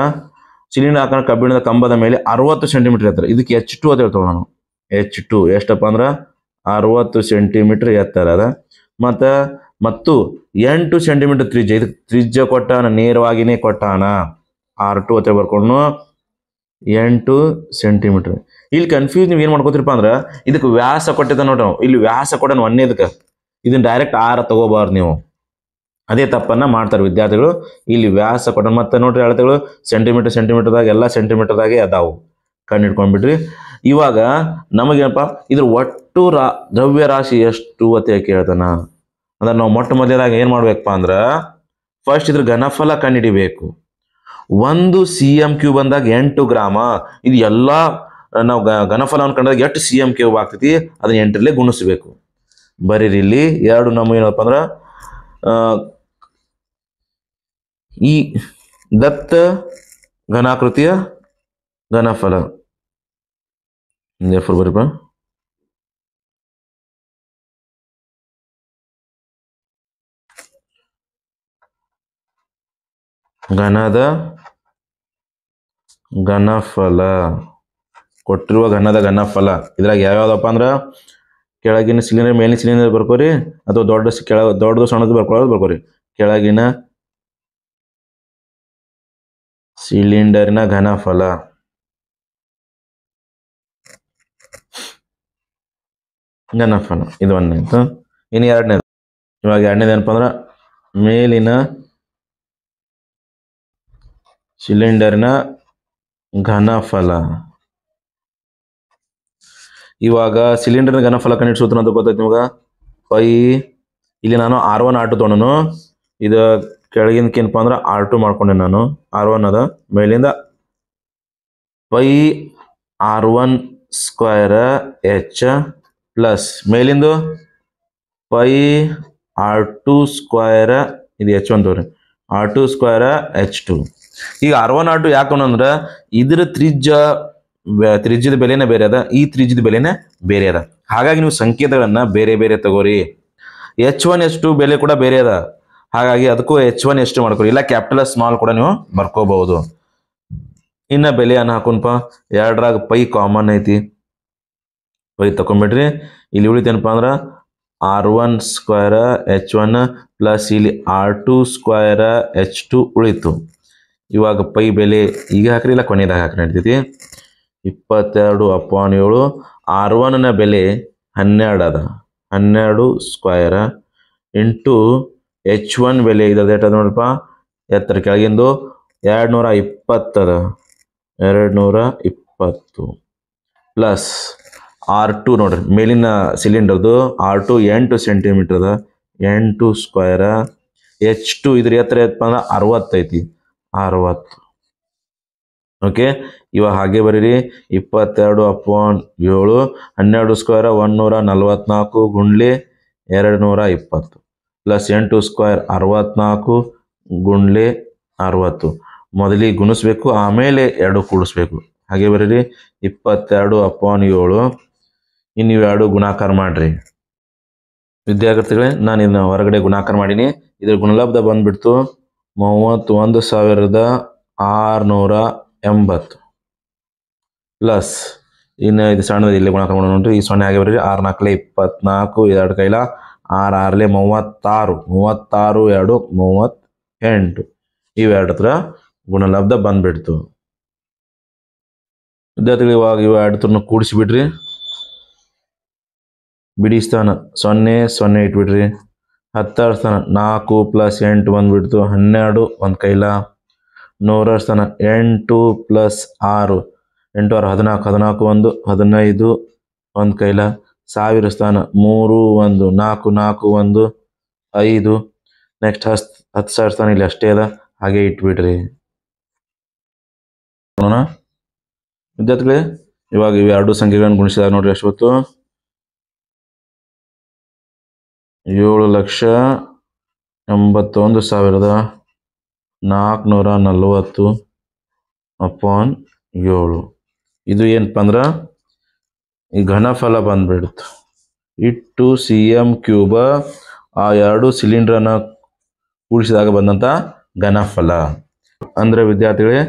ಸಿಲಿಂಡರ್ ಹಾಕೋಣ ಕಬ್ಬಿಣದ ಕಂಬದ ಮೇಲೆ 60 ಸೆಂಟಿಮೀಟರ್ ಎತ್ತರ. ಇದಕ್ಕೆ H2 ಅಂತ ಹೇಳ್ತೇವೆ ನಾನು. H2 ಎಷ್ಟಪ್ಪ ಅಂದ್ರೆ 60 ಸೆಂಟಿಮೀಟರ್ ಎತ್ತರ ಅದ. ಮತ್ತು 8 ಸೆಂಟಿಮೀಟರ್ ತ್ರಿಜ್ಯ. ಇದಕ್ಕೆ ತ್ರಿಜ್ಯ ಕೊಟ್ಟಾನ, ನೇರವಾಗಿನೇ ಕೊಟ್ಟಾನ. R2 ಅಂತ ಬರ್ಕೊಂಡು 8 ಸೆಂಟಿಮೀಟರ್. ಇಲ್ಲಿ ಕನ್ಫ್ಯೂಸ್ ನೀವು ಏನು ಮಾಡ್ಕೋತೀರಪ್ಪ ಅಂದ್ರೆ ಇದಕ್ಕೆ ವ್ಯಾಸ ಕೊಟ್ಟಿದ್ದ ನೋಡ್ರಿ ನಾವು. ಇಲ್ಲಿ ವ್ಯಾಸ ಕೊಟ್ಟನ ಒಂದೇದಕ್ಕೆ, ಇದನ್ನ ಡೈರೆಕ್ಟ್ R ತಗೋಬಾರ್ದು ನೀವು. ಅದೇ ತಪ್ಪನ್ನ ಮಾಡ್ತಾರೆ ವಿದ್ಯಾರ್ಥಿಗಳು. ಇಲ್ಲಿ ವ್ಯಾಸ ಕೊಟ್ಟನ ಮತ್ತೆ ನೋಡ್ರಿ ಅಳತೆಗಳು ಸೆಂಟಿಮೀಟರ್ದಾಗ ಎಲ್ಲ ಸೆಂಟಿಮೀಟರ್ದಾಗೆ ಅದಾವು. ಕಂಡು ಹಿಡ್ಕೊಂಡ್ಬಿಡ್ರಿ. ಇವಾಗ ನಮಗೇನಪ್ಪ ಇದ್ರ ಒಟ್ಟು ದ್ರವ್ಯ ರಾಶಿ ಎಷ್ಟು ಅಂತ ಕೇಳ್ತಾನ. ಅಂದ್ರೆ ನಾವು ಮೊಟ್ಟ ಮೊದಲಾಗ ಏನು ಮಾಡ್ಬೇಕಪ್ಪ ಅಂದ್ರೆ ಫಸ್ಟ್ ಇದ್ರ ಘನಫಲ ಕಂಡುಹಿಡಿಬೇಕು. 1 cm³ ಬಂದಾಗ 8 ಗ್ರಾಮ. ಇದು ಎಲ್ಲ ನಾವು ಘನಫಲವನ್ನು ಕಂಡಾಗ ಎಷ್ಟು cm³ ಆಗ್ತೈತಿ ಅದನ್ನ 8ರಲ್ಲೇ ಗುಣಿಸ್ಬೇಕು. ಬರೀರಿ ಇಲ್ಲಿ 2 ನಮ್ಮ ಏನಪ್ಪ ಅಂದ್ರೆ ಈ ದತ್ತ ಘನಾಕೃತಿಯ ಘನಫಲ ಬರೀಪ. ಘನದ ಘನಫಲ ಕೊಟ್ಟಿರುವ ಘನದ ಘನಫಲ ಇದ್ರಾಗ ಯಾವ್ಯಾವ್ದಪ್ಪ ಅಂದ್ರೆ ಕೆಳಗಿನ ಸಿಲಿಂಡರ್ ಮೇಲಿನ ಸಿಲಿಂಡರ್ ಬರ್ಕೋರಿ, ಅಥವಾ ದೊಡ್ಡದು ಸಣ್ಣದು ಬರ್ಕೋರಿ. ಕೆಳಗಿನ ಸಿಲಿಂಡರ್ನ ಘನಫಲ ಇದು ಒಂದನೇದು. ಇನ್ನು ಎರಡನೇದು, ಇವಾಗ ಎರಡನೇದು ಏನಪ್ಪ ಅಂದ್ರೆ ಮೇಲಿನ ಸಿಲಿಂಡರ್ನ ಘನಫಲ. ಇವಾಗ ಸಿಲಿಂಡರ್ನ ಘನಫಲ ಕಂಡು ಸೂತ್ರ ಅಂತ ಗೊತ್ತೈತಿ ನಿಮ್ಗೆ. ಇಲ್ಲಿ ನಾನು R1 R2 ತೊಗೊಂಡು ಇದು ಕೆಳಗಿನಕೇನಪ್ಪ ಅಂದ್ರೆ R2 ಮಾಡ್ಕೊಂಡೆ ನಾನು. R1 ಅದ ಮೇಲಿಂದ πr1² H ಪ್ಲಸ್ ಮೇಲಿಂದು πr2² ಇದು H1 ತೋರಿ R2² H2. ಈಗ R1 R2 ಯಾಕೆ ಅಂದ್ರೆ ಇದ್ರ ತ್ರಿಜ್ಯದ ಬೆಲೆನೇ ಬೇರೆ ಅದ, ಈ ತ್ರಿಜ್ಯದ ಬೆಲೆನೇ ಬೇರೆ ಅದ. ಹಾಗಾಗಿ ನೀವು ಸಂಕೇತಗಳನ್ನ ಬೇರೆ ಬೇರೆ ತಗೋರಿ. H1 H2 ಬೆಲೆ ಕೂಡ ಬೇರೆ ಅದ, ಹಾಗಾಗಿ ಅದಕ್ಕೂ H1 H2 ಮಾಡ್ಕೊರಿ. ಇಲ್ಲ ಕ್ಯಾಪಿಟಲ್ ಸ್ಮಾಲ್ ಕೂಡ ನೀವು ಬರ್ಕೋಬಹುದು. ಇನ್ನ ಬೆಲೆಯನ್ನು ಹಾಕೋಣಪ್ಪ. 2ರಾಗ π ಕಾಮನ್ ಐತಿ, π ತಕೊಂಡ್ಬಿಡ್ರಿ. ಇಲ್ಲಿ ಉಳಿತೇನಪ್ಪ ಅಂದ್ರೆ R1² H1 ಪ್ಲಸ್ ಇಲ್ಲಿ R2² H2 ಉಳಿತು. ಇವಾಗ π ಬೆಲೆ ಈಗ ಹಾಕ್ರಿ, ಇಲ್ಲ ಕೊನೆಯದಾಗ ಹಾಕಿ ನಡೀತೈತಿ. 22/7. R1ನ ಬೆಲೆ 12 ಅದ, 12² ಇಂಟು H1 ಬೆಲೆ ಇದ ನೋಡಪ್ಪ ಎತ್ತರ ಕೆಳಗಿಂದು 220 ಅದ, 220 ಪ್ಲಸ್ R2 ನೋಡ್ರಿ ಮೇಲಿನ ಸಿಲಿಂಡರ್ದು R2 8 ಸೆಂಟಿಮೀಟರ್ ಅದ, 8² H2 ಇದ್ರ ಎತ್ತರ ಎತ್ತಪ್ಪ ಅಂದ್ರೆ 60 ಐತಿ, 60. ಓಕೆ, ಇವಾಗ ಹಾಗೆ ಬರೀರಿ. 22/7 12² 144 ಗುಂಡ್ಲೆ 220 ಪ್ಲಸ್ 8² 64 ಗುಂಡ್ಲೆ 60. ಮೊದಲಿಗೆ ಗುಣಿಸ್ಬೇಕು, ಆಮೇಲೆ 2 ಕೂಡಿಸ್ಬೇಕು. ಹಾಗೆ ಬರೀರಿ 22/7. ಇನ್ನು ನೀವು 2 ಗುಣಾಕಾರ ಮಾಡ್ರಿ ವಿದ್ಯಾರ್ಥಿಗಳೇ. ನಾನು ಇದನ್ನ ಹೊರಗಡೆ ಗುಣಾಕಾರ ಮಾಡೀನಿ, ಇದ್ರ ಗುಣಲಬ್ಧ ಬಂದ್ಬಿಡ್ತು 31,680 ಪ್ಲಸ್ ಇನ್ನು ಇದು ಸಣ್ಣದ ಇಲ್ಲಿ ಗುಣಾಕಾರ ನೋಡ್ರಿ ಈ 0 ಆಗ್ಯಾವ್ರಿ 6 4 24 2 ಕೈಲ 6 6 36 36 2 38 ಇವೆರಡು ಹತ್ರ ಗುಣಲಬ್ಧ ಬಂದ್ಬಿಡ್ತು ವಿದ್ಯಾರ್ಥಿಗಳು ಇವಾಗ ಇವು ಎರಡು ಕೂಡಿಸಿಬಿಡ್ರಿ ಬಿಡಿ ಸ್ಥಾನ 0 0 ಇಟ್ಬಿಡ್ರಿ 10 ಸ್ಥಾನ 4 + 8 ಬಂದ್ಬಿಡ್ತು 12 ಒಂದು ಕೈಲ 100 ಸ್ಥಾನ 8 + 6 8 6 14 14 1 15 ಒಂದು ಕೈಲ 1000 ಸ್ಥಾನ 3 1 4 4 1 5 ನೆಕ್ಸ್ಟ್ 10,000 ಸ್ಥಾನ ಇಲ್ಲಿ ಅಷ್ಟೇ ಅದ ಹಾಗೆ ಇಟ್ಬಿಡ್ರಿ ನೋಡೋಣ ವಿದ್ಯಾರ್ಥಿಗಳೇ ಇವಾಗ ಇವು ಎರಡು ಸಂಖ್ಯೆಗಳನ್ನು ಗುಣಿಸಿದಾಗ ನೋಡ್ರಿ ಎಷ್ಟು ಬಂತು 7,81,440 ಅಪಾನ್ 7 ಇದು ಏನಪ್ಪ ಅಂದ್ರೆ ಈ ಘನಫಲ ಬಂದ್ಬಿಡ್ತು ಇಟ್ಟು cm³ ಆ ಎರಡು ಸಿಲಿಂಡ್ರನ್ನ ಕೂಡಿಸಿದಾಗ ಬಂದಂತ ಘನಫಲ ಅಂದ್ರೆ ವಿದ್ಯಾರ್ಥಿಗಳೇ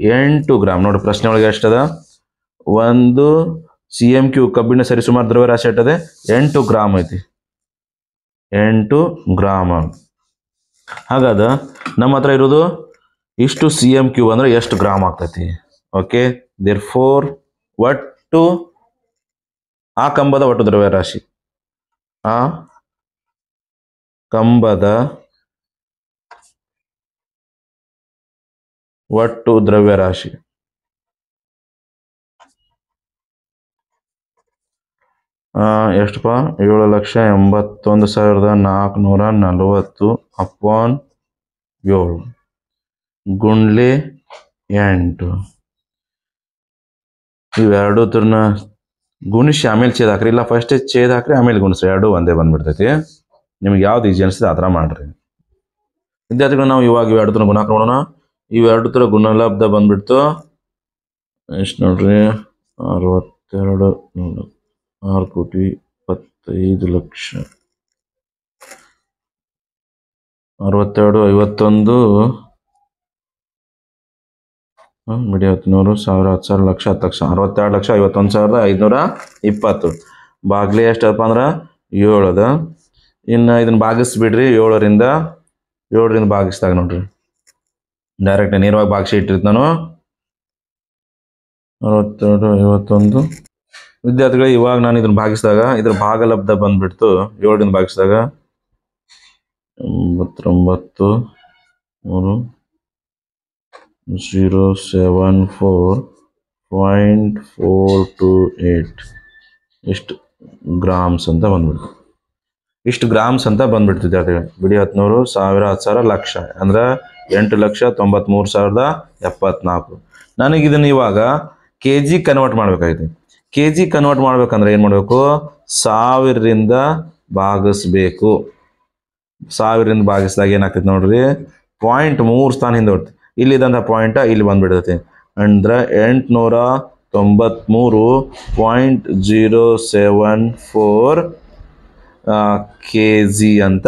8 ಗ್ರಾಮ್ ನೋಡಿ ಪ್ರಶ್ನೆ ಒಳಗೆ ಎಷ್ಟದ 1 cm³ ಕಬ್ಬಿಣ ಸರಿಸುಮಾರು ದ್ರವ್ಯರಾಶಿ ಎಷ್ಟದೆ 8 ಗ್ರಾಮ್ ಐತಿ 8 ಗ್ರಾಮ್ ಹಾಗಾದ ನಮ್ಮ ಹತ್ರ ಇರೋದು ಇಷ್ಟು cm³ ಅಂದ್ರೆ ಎಷ್ಟು ಗ್ರಾಮ್ ಆಗ್ತೈತಿ ಓಕೆ therefore ಒಟ್ಟು ಆ ಕಂಬದ ಒಟ್ಟು ದ್ರವ್ಯರಾಶಿ ಆ ಕಂಬದ ಒಟ್ಟು ದ್ರವ್ಯರಾಶಿ ಎಷ್ಟಪ್ಪ 7,81,440 ಅಪಾನ್ 7 ಗುಂಡ್ಲೆ 8 ಇವೆರಡು ತರನ ಗುಣಿಸಿ ಆಮೇಲೆ ಛೇದ ಹಾಕ್ರಿ ಇಲ್ಲ ಫಸ್ಟ್ ಛೇದ ಹಾಕ್ರಿ ಆಮೇಲೆ ಗುಣಿಸ್ರಿ ಎರಡು ಒಂದೇ ಬಂದ್ಬಿಡ್ತೈತಿ ನಿಮ್ಗೆ ಯಾವ್ದು ಈಜಿ ಅನ್ಸುತ್ತೆ ಆ ಥರ ಮಾಡ್ರಿ ವಿದ್ಯಾರ್ಥಿಗಳು ನಾವು ಇವಾಗ ಇವೆರಡು ತರ ಗುಣಾಕಾರ ಮಾಡೋಣ ಇವೆರಡು ತರ ಗುಣಲಬ್ಧ ಬಂದ್ಬಿಡ್ತು ಎಷ್ಟು ನೋಡ್ರಿ 62 6,25,00,000 62 51 ಬಿಡಿ 100 1000 10,000 ಲಕ್ಷ 10 ಲಕ್ಷ 62,51,520 ಬಾಗ್ಲಿ ಎಷ್ಟಪ್ಪ ಅಂದ್ರೆ 7 ಅದ ಇನ್ನು ಇದನ್ನ ಭಾಗಿಸ್ಬಿಡ್ರಿ 7ರಿಂದ ಭಾಗಿಸಿದಾಗ ನೋಡ್ರಿ ಡೈರೆಕ್ಟ್ ನೇರವಾಗಿ ಭಾಗಿಸಿ ಇಟ್ಟಿರ್ತ ನಾನು 62 51 ವಿದ್ಯಾರ್ಥಿಗಳು ಇವಾಗ ನಾನು ಇದನ್ನ ಭಾಗಿಸಿದಾಗ ಇದ್ರ ಭಾಗಲಬ್ಧ ಬಂದ್ಬಿಡ್ತು 7ರಿಂದ ಭಾಗಿಸಿದಾಗ 89,074.428 ಇಷ್ಟು ಗ್ರಾಮ್ಸ್ ಅಂತ ಬಂದ್ಬಿಡ್ತು ಇಷ್ಟು ಗ್ರಾಮ್ಸ್ ಅಂತ ಬಂದ್ಬಿಡ್ತು ವಿದ್ಯಾರ್ಥಿಗಳು ಬಿಡಿ 10,000 1000 10,000 ಲಕ್ಷ ಅಂದ್ರೆ 8,93,074 ನನಗೆ ಇದನ್ನ ಇವಾಗ kg ಕನ್ವರ್ಟ್ ಮಾಡ್ಬೇಕಾಗಿದೆ kg ಕನ್ವರ್ಟ್ ಮಾಡ್ಬೇಕಂದ್ರೆ ಏನ್ ಮಾಡಬೇಕು 1000ರಿಂದ ಭಾಗಿಸ್ಬೇಕು 1000ರಿಂದ ಭಾಗಿಸಿದಾಗ ಏನಾಗ್ತೈತೆ ನೋಡ್ರಿ 0.3 ಸ್ಥಾನ ಹಿಂದೆ ಹೊಡ್ತಿ ಇಲ್ಲಿದಂತ ಪಾಯಿಂಟ್ ಇಲ್ಲಿ ಬಂದ್ಬಿಡ್ತೈತಿ ಅಂದ್ರೆ 893.074 kg ಅಂತ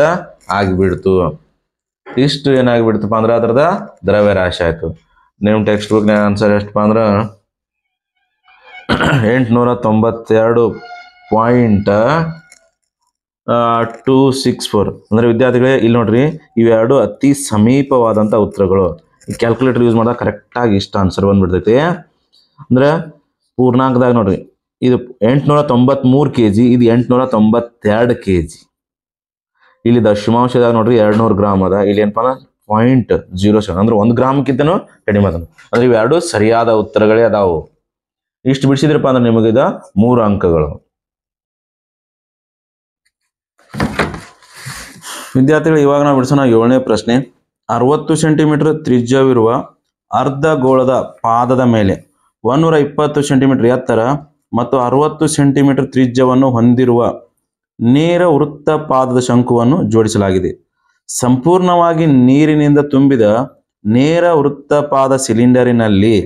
ಆಗಿಬಿಡ್ತು ಇಷ್ಟು ಏನಾಗ್ಬಿಡ್ತಪ್ಪ ಅಂದ್ರೆ ಅದರದ ದ್ರವ್ಯರಾಶಿ ಆಯ್ತು ನಿಮ್ಮ ಟೆಕ್ಸ್ಟ್ ಬುಕ್ ಆನ್ಸರ್ ಎಷ್ಟಪ್ಪ ಅಂದ್ರೆ 892.264 ಅಂದ್ರೆ ವಿದ್ಯಾರ್ಥಿಗಳೇ ಇಲ್ಲಿ ನೋಡ್ರಿ ಇವೆರಡು ಅತಿ ಸಮೀಪವಾದಂತ ಉತ್ತರಗಳು ಈ ಕ್ಯಾಲ್ಕುಲೇಟರ್ ಯೂಸ್ ಮಾಡಿದಾಗ ಕರೆಕ್ಟಾಗಿ ಇಷ್ಟ ಆನ್ಸರ್ ಬಂದ್ಬಿಡ್ತೈತಿ ಅಂದ್ರೆ ಪೂರ್ಣಾಂಕದಾಗ ನೋಡ್ರಿ ಇದು 893 kg ಇದು 892 kg ಇಲ್ಲಿ ದಶಮಾಂಶದಾಗ ನೋಡ್ರಿ 200 ಗ್ರಾಮ್ ಅದ ಇಲ್ಲಿ ಏನಪ್ಪ 0.07 ಅಂದ್ರೆ 1 ಗ್ರಾಮ್ಕಿಂತನೂ ಕಡಿಮೆ ಅದ ಅಂದ್ರೆ ಇವೆರಡು ಸರಿಯಾದ ಉತ್ತರಗಳೇ ಅದಾವು ಇಷ್ಟು ಬಿಡಿಸಿದ್ರಪ್ಪ ಅಂದ್ರೆ ನಿಮಗಿದ 3 ಅಂಕಗಳು ವಿದ್ಯಾರ್ಥಿಗಳು ಇವಾಗ ನಾವು ಬಿಡಿಸೋಣ 7ನೇ ಪ್ರಶ್ನೆ 60 ಸೆಂಟಿಮೀಟರ್ ತ್ರಿಜ್ಯವಿರುವ ಅರ್ಧ ಗೋಳದ ಪಾದದ ಮೇಲೆ 120 ಸೆಂಟಿಮೀಟರ್ ಎತ್ತರ ಮತ್ತು 60 ಸೆಂಟಿಮೀಟರ್ ತ್ರಿಜ್ಯವನ್ನು ಹೊಂದಿರುವ ನೇರ ವೃತ್ತ ಪಾದದ ಶಂಕುವನ್ನು ಜೋಡಿಸಲಾಗಿದೆ ಸಂಪೂರ್ಣವಾಗಿ ನೀರಿನಿಂದ ತುಂಬಿದ ನೇರ ವೃತ್ತಪಾದ ಸಿಲಿಂಡರಿನಲ್ಲಿ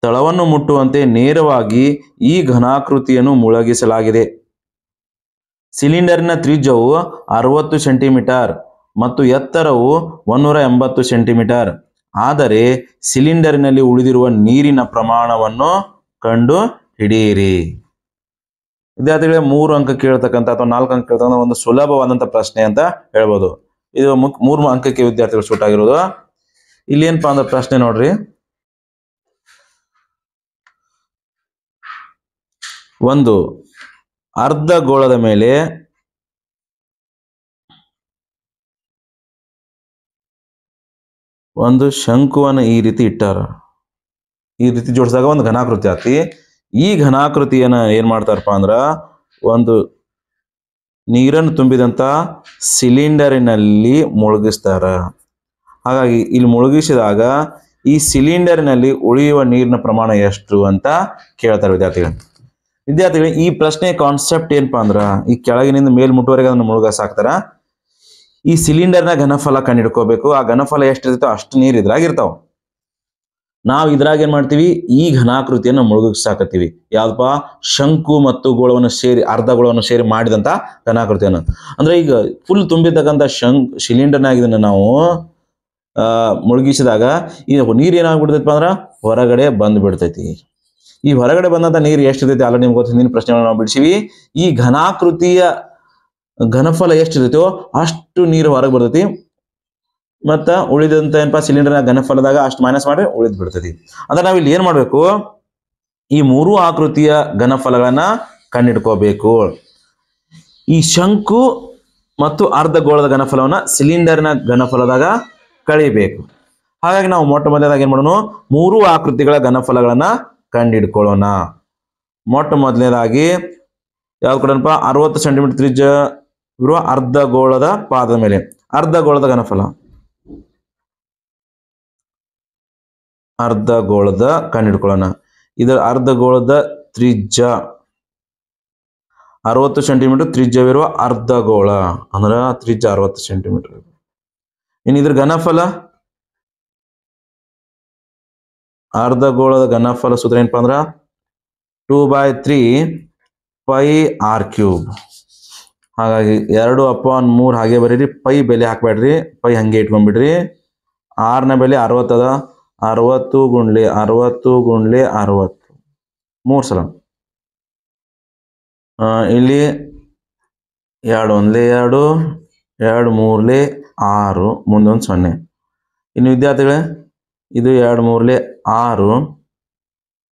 ತಳವನ್ನು ಮುಟ್ಟುವಂತೆ ನೇರವಾಗಿ ಈ ಘನಾಕೃತಿಯನ್ನು ಮುಳುಗಿಸಲಾಗಿದೆ ಸಿಲಿಂಡರಿನ ತ್ರಿಜ್ಯವು 60 ಸೆಂಟಿಮೀಟರ್ ಮತ್ತು ಎತ್ತರವು 180 ಸೆಂಟಿಮೀಟರ್. ಆದರೆ ಸಿಲಿಂಡರಿನಲ್ಲಿ ಉಳಿದಿರುವ ನೀರಿನ ಪ್ರಮಾಣವನ್ನು ಕಂಡು ಹಿಡಿಯಿರಿ. ವಿದ್ಯಾರ್ಥಿಗಳೇ 3 ಅಂಕ ಕೇಳ್ತಕ್ಕಂಥ ಅಥವಾ 4 ಅಂಕ ಕೇಳ್ತಕ್ಕಂಥ ಒಂದು ಸುಲಭವಾದಂಥ ಪ್ರಶ್ನೆ ಅಂತ ಹೇಳ್ಬೋದು. ಇದು 3 ಅಂಕಕ್ಕೆ ವಿದ್ಯಾರ್ಥಿಗಳು ಸೂಟ್ ಆಗಿರೋದು. ಇಲ್ಲಿ ಏನಪ್ಪಾ ಅಂದ್ರೆ ಪ್ರಶ್ನೆ ನೋಡ್ರಿ, ಒಂದು ಅರ್ಧ ಗೋಳದ ಮೇಲೆ ಒಂದು ಶಂಕುವನ್ನು ಈ ರೀತಿ ಇಟ್ಟಾರ. ಈ ರೀತಿ ಜೋಡಿಸಿದಾಗ ಒಂದು ಘನಾಕೃತಿ ಆಗ್ತಿ. ಈ ಘನಾಕೃತಿಯನ್ನ ಏನ್ ಮಾಡ್ತಾರಪ್ಪ ಅಂದ್ರ ಒಂದು ನೀರನ್ನು ತುಂಬಿದಂತ ಸಿಲಿಂಡರಿನಲ್ಲಿ ಮುಳುಗಿಸ್ತಾರ. ಹಾಗಾಗಿ ಇಲ್ಲಿ ಮುಳುಗಿಸಿದಾಗ ಈ ಸಿಲಿಂಡರಿನಲ್ಲಿ ಉಳಿಯುವ ನೀರಿನ ಪ್ರಮಾಣ ಎಷ್ಟು ಅಂತ ಕೇಳ್ತಾರೆ ವಿದ್ಯಾರ್ಥಿಗಳು. ಈ ಪ್ರಶ್ನೆ ಕಾನ್ಸೆಪ್ಟ್ ಏನಪ್ಪಾ ಅಂದ್ರ ಈ ಕೆಳಗಿನಿಂದ ಮೇಲ್ ಮುಟ್ಟುವರೆಗೆ ಅದನ್ನು ಮುಳುಗಸ್ ಹಾಕ್ತಾರ. ಈ ಸಿಲಿಂಡರ್ನ ಘನಫಲ ಕಂಡಿಡ್ಕೋಬೇಕು. ಆ ಘನಫಲ ಎಷ್ಟಿರ್ತೈತೋ ಅಷ್ಟು ನೀರು ಇದ್ರಾಗ ಇರ್ತಾವ. ನಾವು ಇದ್ರಾಗ ಏನ್ ಮಾಡ್ತೀವಿ, ಈ ಘನಾಕೃತಿಯನ್ನು ಮುಳುಗಿಸಾಕತ್ತೀವಿ. ಯಾವ್ದಪ್ಪ, ಶಂಕು ಮತ್ತು ಗೋಳವನ್ನು ಸೇರಿ, ಅರ್ಧ ಗೋಳವನ್ನು ಸೇರಿ ಮಾಡಿದಂತ ಘನಾಕೃತಿಯನ್ನು. ಅಂದ್ರೆ ಈಗ ಫುಲ್ ತುಂಬಿರ್ತಕ್ಕಂಥ ಸಿಲಿಂಡರ್ನಾಗ ಇದನ್ನ ನಾವು ಮುಳುಗಿಸಿದಾಗ ಈ ನೀರು ಏನಾಗ್ಬಿಡ್ತೈತಪ್ಪ ಅಂದ್ರ ಹೊರಗಡೆ ಬಂದ್ ಬಿಡ್ತೈತಿ. ಈ ಹೊರಗಡೆ ಬಂದಂತ ನೀರು ಎಷ್ಟಿರ್ತೈತಿ ಆಲ್ರೆಡಿ ನಿಮ್ಗೆ ಗೊತ್ತ, ಹಿಂದಿನ ಪ್ರಶ್ನೆಗಳನ್ನ ನಾವು ಬಿಡಿಸಿವಿ. ಈ ಘನಾಕೃತಿಯ ಘನಫಲ ಎಷ್ಟಿರ್ತೈತೋ ಅಷ್ಟು ನೀರು ಹೊರಗೆ ಬರ್ತೈತಿ. ಮತ್ತ ಉಳಿದಂತ ಏನಪ್ಪಾ ಸಿಲಿಂಡರ್ನ ಘನಫಲದಾಗ ಅಷ್ಟು ಮೈನಸ್ ಮಾಡಿ ಉಳಿದ್ ಬಿಡ್ತೈತಿ. ಅಂದ್ರೆ ನಾವ್ ಇಲ್ಲಿ ಏನ್ ಮಾಡ್ಬೇಕು, ಈ 3 ಆಕೃತಿಯ ಘನಫಲಗಳನ್ನ ಕಂಡಿಡ್ಕೋಬೇಕು. ಈ ಶಂಕು ಮತ್ತು ಅರ್ಧ ಗೋಳದ ಘನಫಲವನ್ನ ಸಿಲಿಂಡರ್ನ ಘನಫಲದಾಗ ಕಳಿಬೇಕು. ಹಾಗಾಗಿ ನಾವು ಮೊಟ್ಟ ಮೊದಲನೇದಾಗಿ ಏನ್ ಮಾಡೋಣ, 3 ಆಕೃತಿಗಳ ಘನಫಲಗಳನ್ನ ಕಂಡಿಡ್ಕೊಳ್ಳೋಣ. ಮೊಟ್ಟ ಮೊದಲನೇದಾಗಿ ಯಾವ್ದು ಕೊಡೋಣಪ್ಪ, 60 ಸೆಂಟಿಮೀಟರ್ ತ್ರಿಜ್ಯ ಇರುವ ಅರ್ಧ ಗೋಳದ ಪಾದದ ಮೇಲೆ ಅರ್ಧ ಗೋಳದ ಘನಫಲ, ಅರ್ಧ ಗೋಳದ ಕಂಡಿಡ್ಕೊಳ್ಳೋಣ. ಇದರ ಅರ್ಧ ಗೋಳದ ತ್ರಿಜ್ಯ 60 ಸೆಂಟಿಮೀಟರ್ ತ್ರಿಜ್ಯವಿರುವ ಅರ್ಧ ಗೋಳ, ಅಂದ್ರ ತ್ರಿಜ್ಯ 60 ಸೆಂಟಿಮೀಟರ್. ಇನ್ನು ಇದ್ರ ಘನಫಲ, ಅರ್ಧ ಗೋಳದ ಘನಫಲ ಸೂತ್ರ ಏನಪ್ಪಾ ಅಂದ್ರ 2/3 πr³. ಹಾಗಾಗಿ 2/3 ಹಾಗೆ ಬರೀರಿ, ಪೈ ಬೆಲೆ ಹಾಕ್ಬೇಡ್ರಿ, ಪೈ ಹಂಗೆ ಇಟ್ಕೊಂಡ್ಬಿಡ್ರಿ. r ನ ಬೆಲೆ 60 ಅದ, 60 ಗುಂಡ್ಲೆ 60 ಗುಂಡ್ಲೆ 60 3 ಸಲ. ಇಲ್ಲಿ 2 1 2 2 3 6 ಮುಂದೊಂದು 0. ಇನ್ನು ವಿದ್ಯಾರ್ಥಿಗಳೇ ಇದು 2 3 6,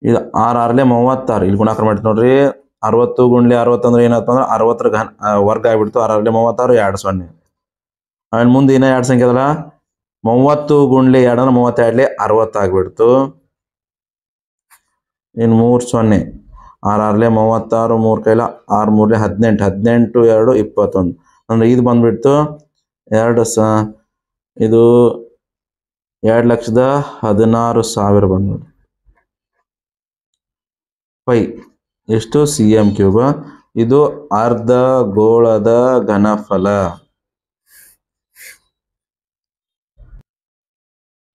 ಇದು 6 6 36. ಇಲ್ಲಿ ಗುಣಾಕಾರ ಮಾಡ್ತೀವಿ ನೋಡ್ರಿ. 60 ಗುಂಡ್ಲೆ 60 ಅಂದ್ರೆ ಏನಪ್ಪ ಅಂದ್ರೆ 60 ವರ್ಗ ಆಗ್ಬಿಡ್ತು. 6 6 36 2 0. ಆಮೇಲೆ ಮುಂದೆ ಇನ್ನ 2 ಸಂಖ್ಯೆ ಅದಲ್ಲ, 30 ಗುಂಡ್ಲೆ 2 ಅಂದ್ರೆ 32 60 ಆಗ್ಬಿಡ್ತು. ಇನ್ನು 3 0, 6 6 36, 3 ಕೈಲ 6 3 18, 18 2 21 ಅಂದ್ರೆ ಇದು ಬಂದ್ಬಿಡ್ತು 2 ಇದು 2,16,000 ಬಂದ್ಬಿಡ್ತು. ಪೈ ಎಷ್ಟು, cm³. ಇದು ಅರ್ಧ ಗೋಳದ ಘನಫಲ.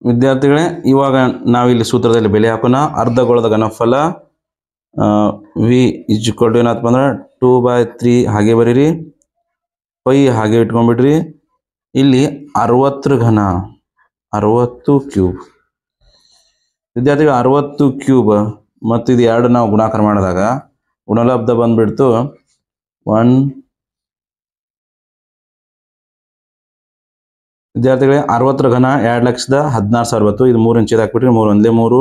ವಿದ್ಯಾರ್ಥಿಗಳೇ ಇವಾಗ ನಾವಿಲ್ಲಿ ಸೂತ್ರದಲ್ಲಿ ಬೆಲೆ ಹಾಕೋಣ. ಅರ್ಧ ಗೋಳದ ಘನಫಲ v = ಏನಪ್ಪ ಅಂದ್ರೆ 2/3 ಹಾಗೆ ಬರೀರಿ, ಪೈ ಹಾಗೆ ಇಟ್ಕೊಂಡ್ಬಿಡ್ರಿ. ಇಲ್ಲಿ 60 ಘನ 60³ ವಿದ್ಯಾರ್ಥಿಗಳು 60³ ಮತ್ತು ಇದು 2 ನಾವು ಗುಣಾಕಾರ ಮಾಡಿದಾಗ ಗುಣಲಬ್ಧ ಬಂದ್ಬಿಡ್ತು 1. ವಿದ್ಯಾರ್ಥಿಗಳೇ 60 ಘನ 2,16,000. ಇದು 3 ಇಂಚಿಗೆ ಹಾಕ್ಬಿಟ್ರಿ. 3 1 3,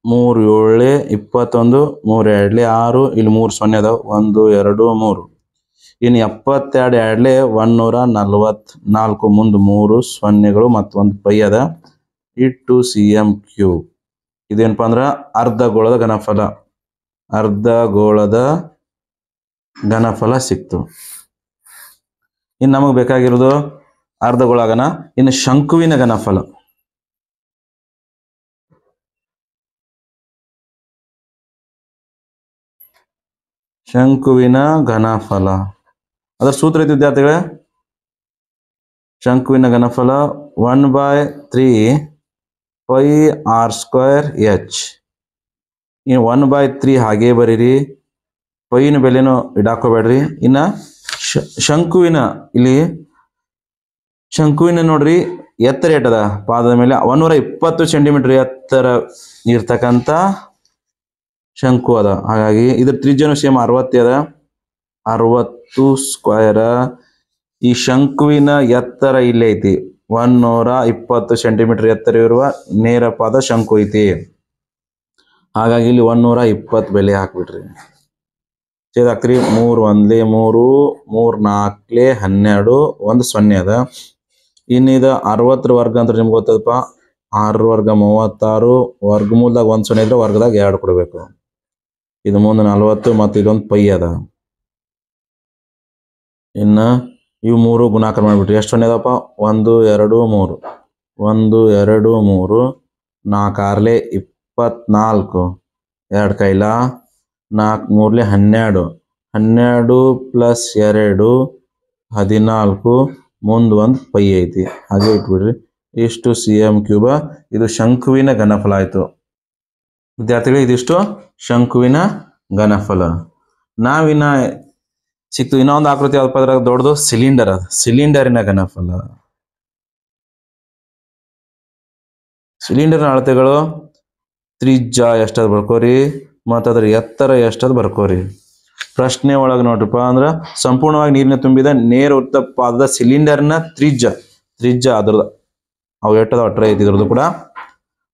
3 7 21, 3 2 6, ಇಲ್ಲಿ 3 0 ಅದಾವ, 1 2 3. ಇನ್ನು 72 144, ಮುಂದೆ 3 0ಗಳು ಮತ್ತು 1 ಪೈ ಅದ. 2 cm³. ಇದೇನಪ್ಪ ಅಂದ್ರ ಅರ್ಧ ಗೋಳದ ಘನಫಲ. ಅರ್ಧ ಗೋಳದ ಘನಫಲ ಸಿಕ್ತು. ಇನ್ನು ನಮಗೆ ಬೇಕಾಗಿರೋದು ಅರ್ಧ ಗೋಳ ಘನ. ಇನ್ನು ಶಂಕುವಿನ ಘನಫಲ, ಶಂಕುವಿನ ಘನಫಲ ಅದರ ಸೂತ್ರ ಐತಿ ವಿದ್ಯಾರ್ಥಿಗಳೇ. ಶಂಕುವಿನ ಘನಫಲ 1/3 πr²h. ಇನ್ನು 1/3 ಹಾಗೆ ಬರೀರಿ, ಪೈನ ಬೆಲೆನೂ ಇಡಾಕೋಬೇಡ್ರಿ. ಇನ್ನು ಶಂಕುವಿನ ಇಲ್ಲಿ ಶಂಕುವಿನ ನೋಡ್ರಿ ಎತ್ತರ ಏಟದ ಪಾದದ ಮೇಲೆ 120 ಸೆಂಟಿಮೀಟರ್ ಎತ್ತರ ಇರ್ತಕ್ಕಂಥ ಶಂಕು ಅದ. ಹಾಗಾಗಿ ಇದ್ರ ತ್ರಿಜ್ಯನು ಸೇಮ್ 60 ಅದ, 60 ಸ್ಕ್ವೇರ್. ಈ ಶಂಕುವಿನ ಎತ್ತರ ಇಲ್ಲೇ ಐತಿ, 120 ಸೆಂಟಿಮೀಟರ್ ಎತ್ತರ ಇರುವ ನೇರ ಪಾದ ಶಂಕು ಐತಿ. ಹಾಗಾಗಿ ಇಲ್ಲಿ 120 ಬೆಲೆ ಹಾಕ್ಬಿಟ್ರಿ. ಹಾಕ್ರಿ 3 1 3 3 4 12 1 0 ಅದ. ಇನ್ನಿದ 60 ವರ್ಗ ಅಂತ ನಿಮ್ಗೆ ಗೊತ್ತದಪ್ಪ, 6 ವರ್ಗ 36, ವರ್ಗಮೂಲದಾಗ 1 0 ಇದ್ರೆ ವರ್ಗದಾಗ 2 ಕೊಡಬೇಕು. ಇದು ಮುಂದೆ 40 ಮತ್ತು ಇದೊಂದು ಪೈ ಅದ. ಇನ್ನು ಇವು 3 ಗುಣಾಕಾರ ಮಾಡಿಬಿಟ್ರಿ. ಎಷ್ಟು ಸೊನ್ನೆ ಅದಪ್ಪ? 1 2 3 1 2 3 4 6 24, 2 ಕೈಲ 4 3 12, 12 ಪ್ಲಸ್ 2 14, ಮುಂದೆ ಒಂದು ಪೈ ಐತಿ. ಹಾಗೆ ಇಟ್ಬಿಡ್ರಿ. ಇಷ್ಟು cm3. ಇದು ಶಂಕುವಿನ ಘನಫಲ ಆಯಿತು ವಿದ್ಯಾರ್ಥಿಗಳು. ಇದಿಷ್ಟು ಶಂಕುವಿನ ಘನಫಲ. ನಾವಿನ್ನ ಸಿಕ್ತು ಇನ್ನೊಂದು ಆಕೃತಿ ಯಾವ್ದಪ್ಪ ಅದ್ರಾಗ ದೊಡ್ಡದು ಸಿಲಿಂಡರ್ ಅದ. ಸಿಲಿಂಡರಿನ ಘನಫಲ. ಸಿಲಿಂಡರ್ನ ಅಳತೆಗಳು ತ್ರಿಜ್ಯ ಎಷ್ಟದ ಬರ್ಕೋರಿ ಮತ್ತು ಅದ್ರ ಎತ್ತರ ಎಷ್ಟದ ಬರ್ಕೋರಿ. ಪ್ರಶ್ನೆ ಒಳಗೆ ನೋಡ್ರಿಪ್ಪ ಅಂದ್ರೆ ಸಂಪೂರ್ಣವಾಗಿ ನೀರಿನ ತುಂಬಿದ ನೇರ ವೃತ್ತಪಾದದ ಸಿಲಿಂಡರ್ನ ತ್ರಿಜ್ಯ ಅದ್ರದ್ದು ಅವು ಎಟ್ಟದ ಅಟ್ರ ಐತಿ ಇದ್ರದ್ದು ಕೂಡ,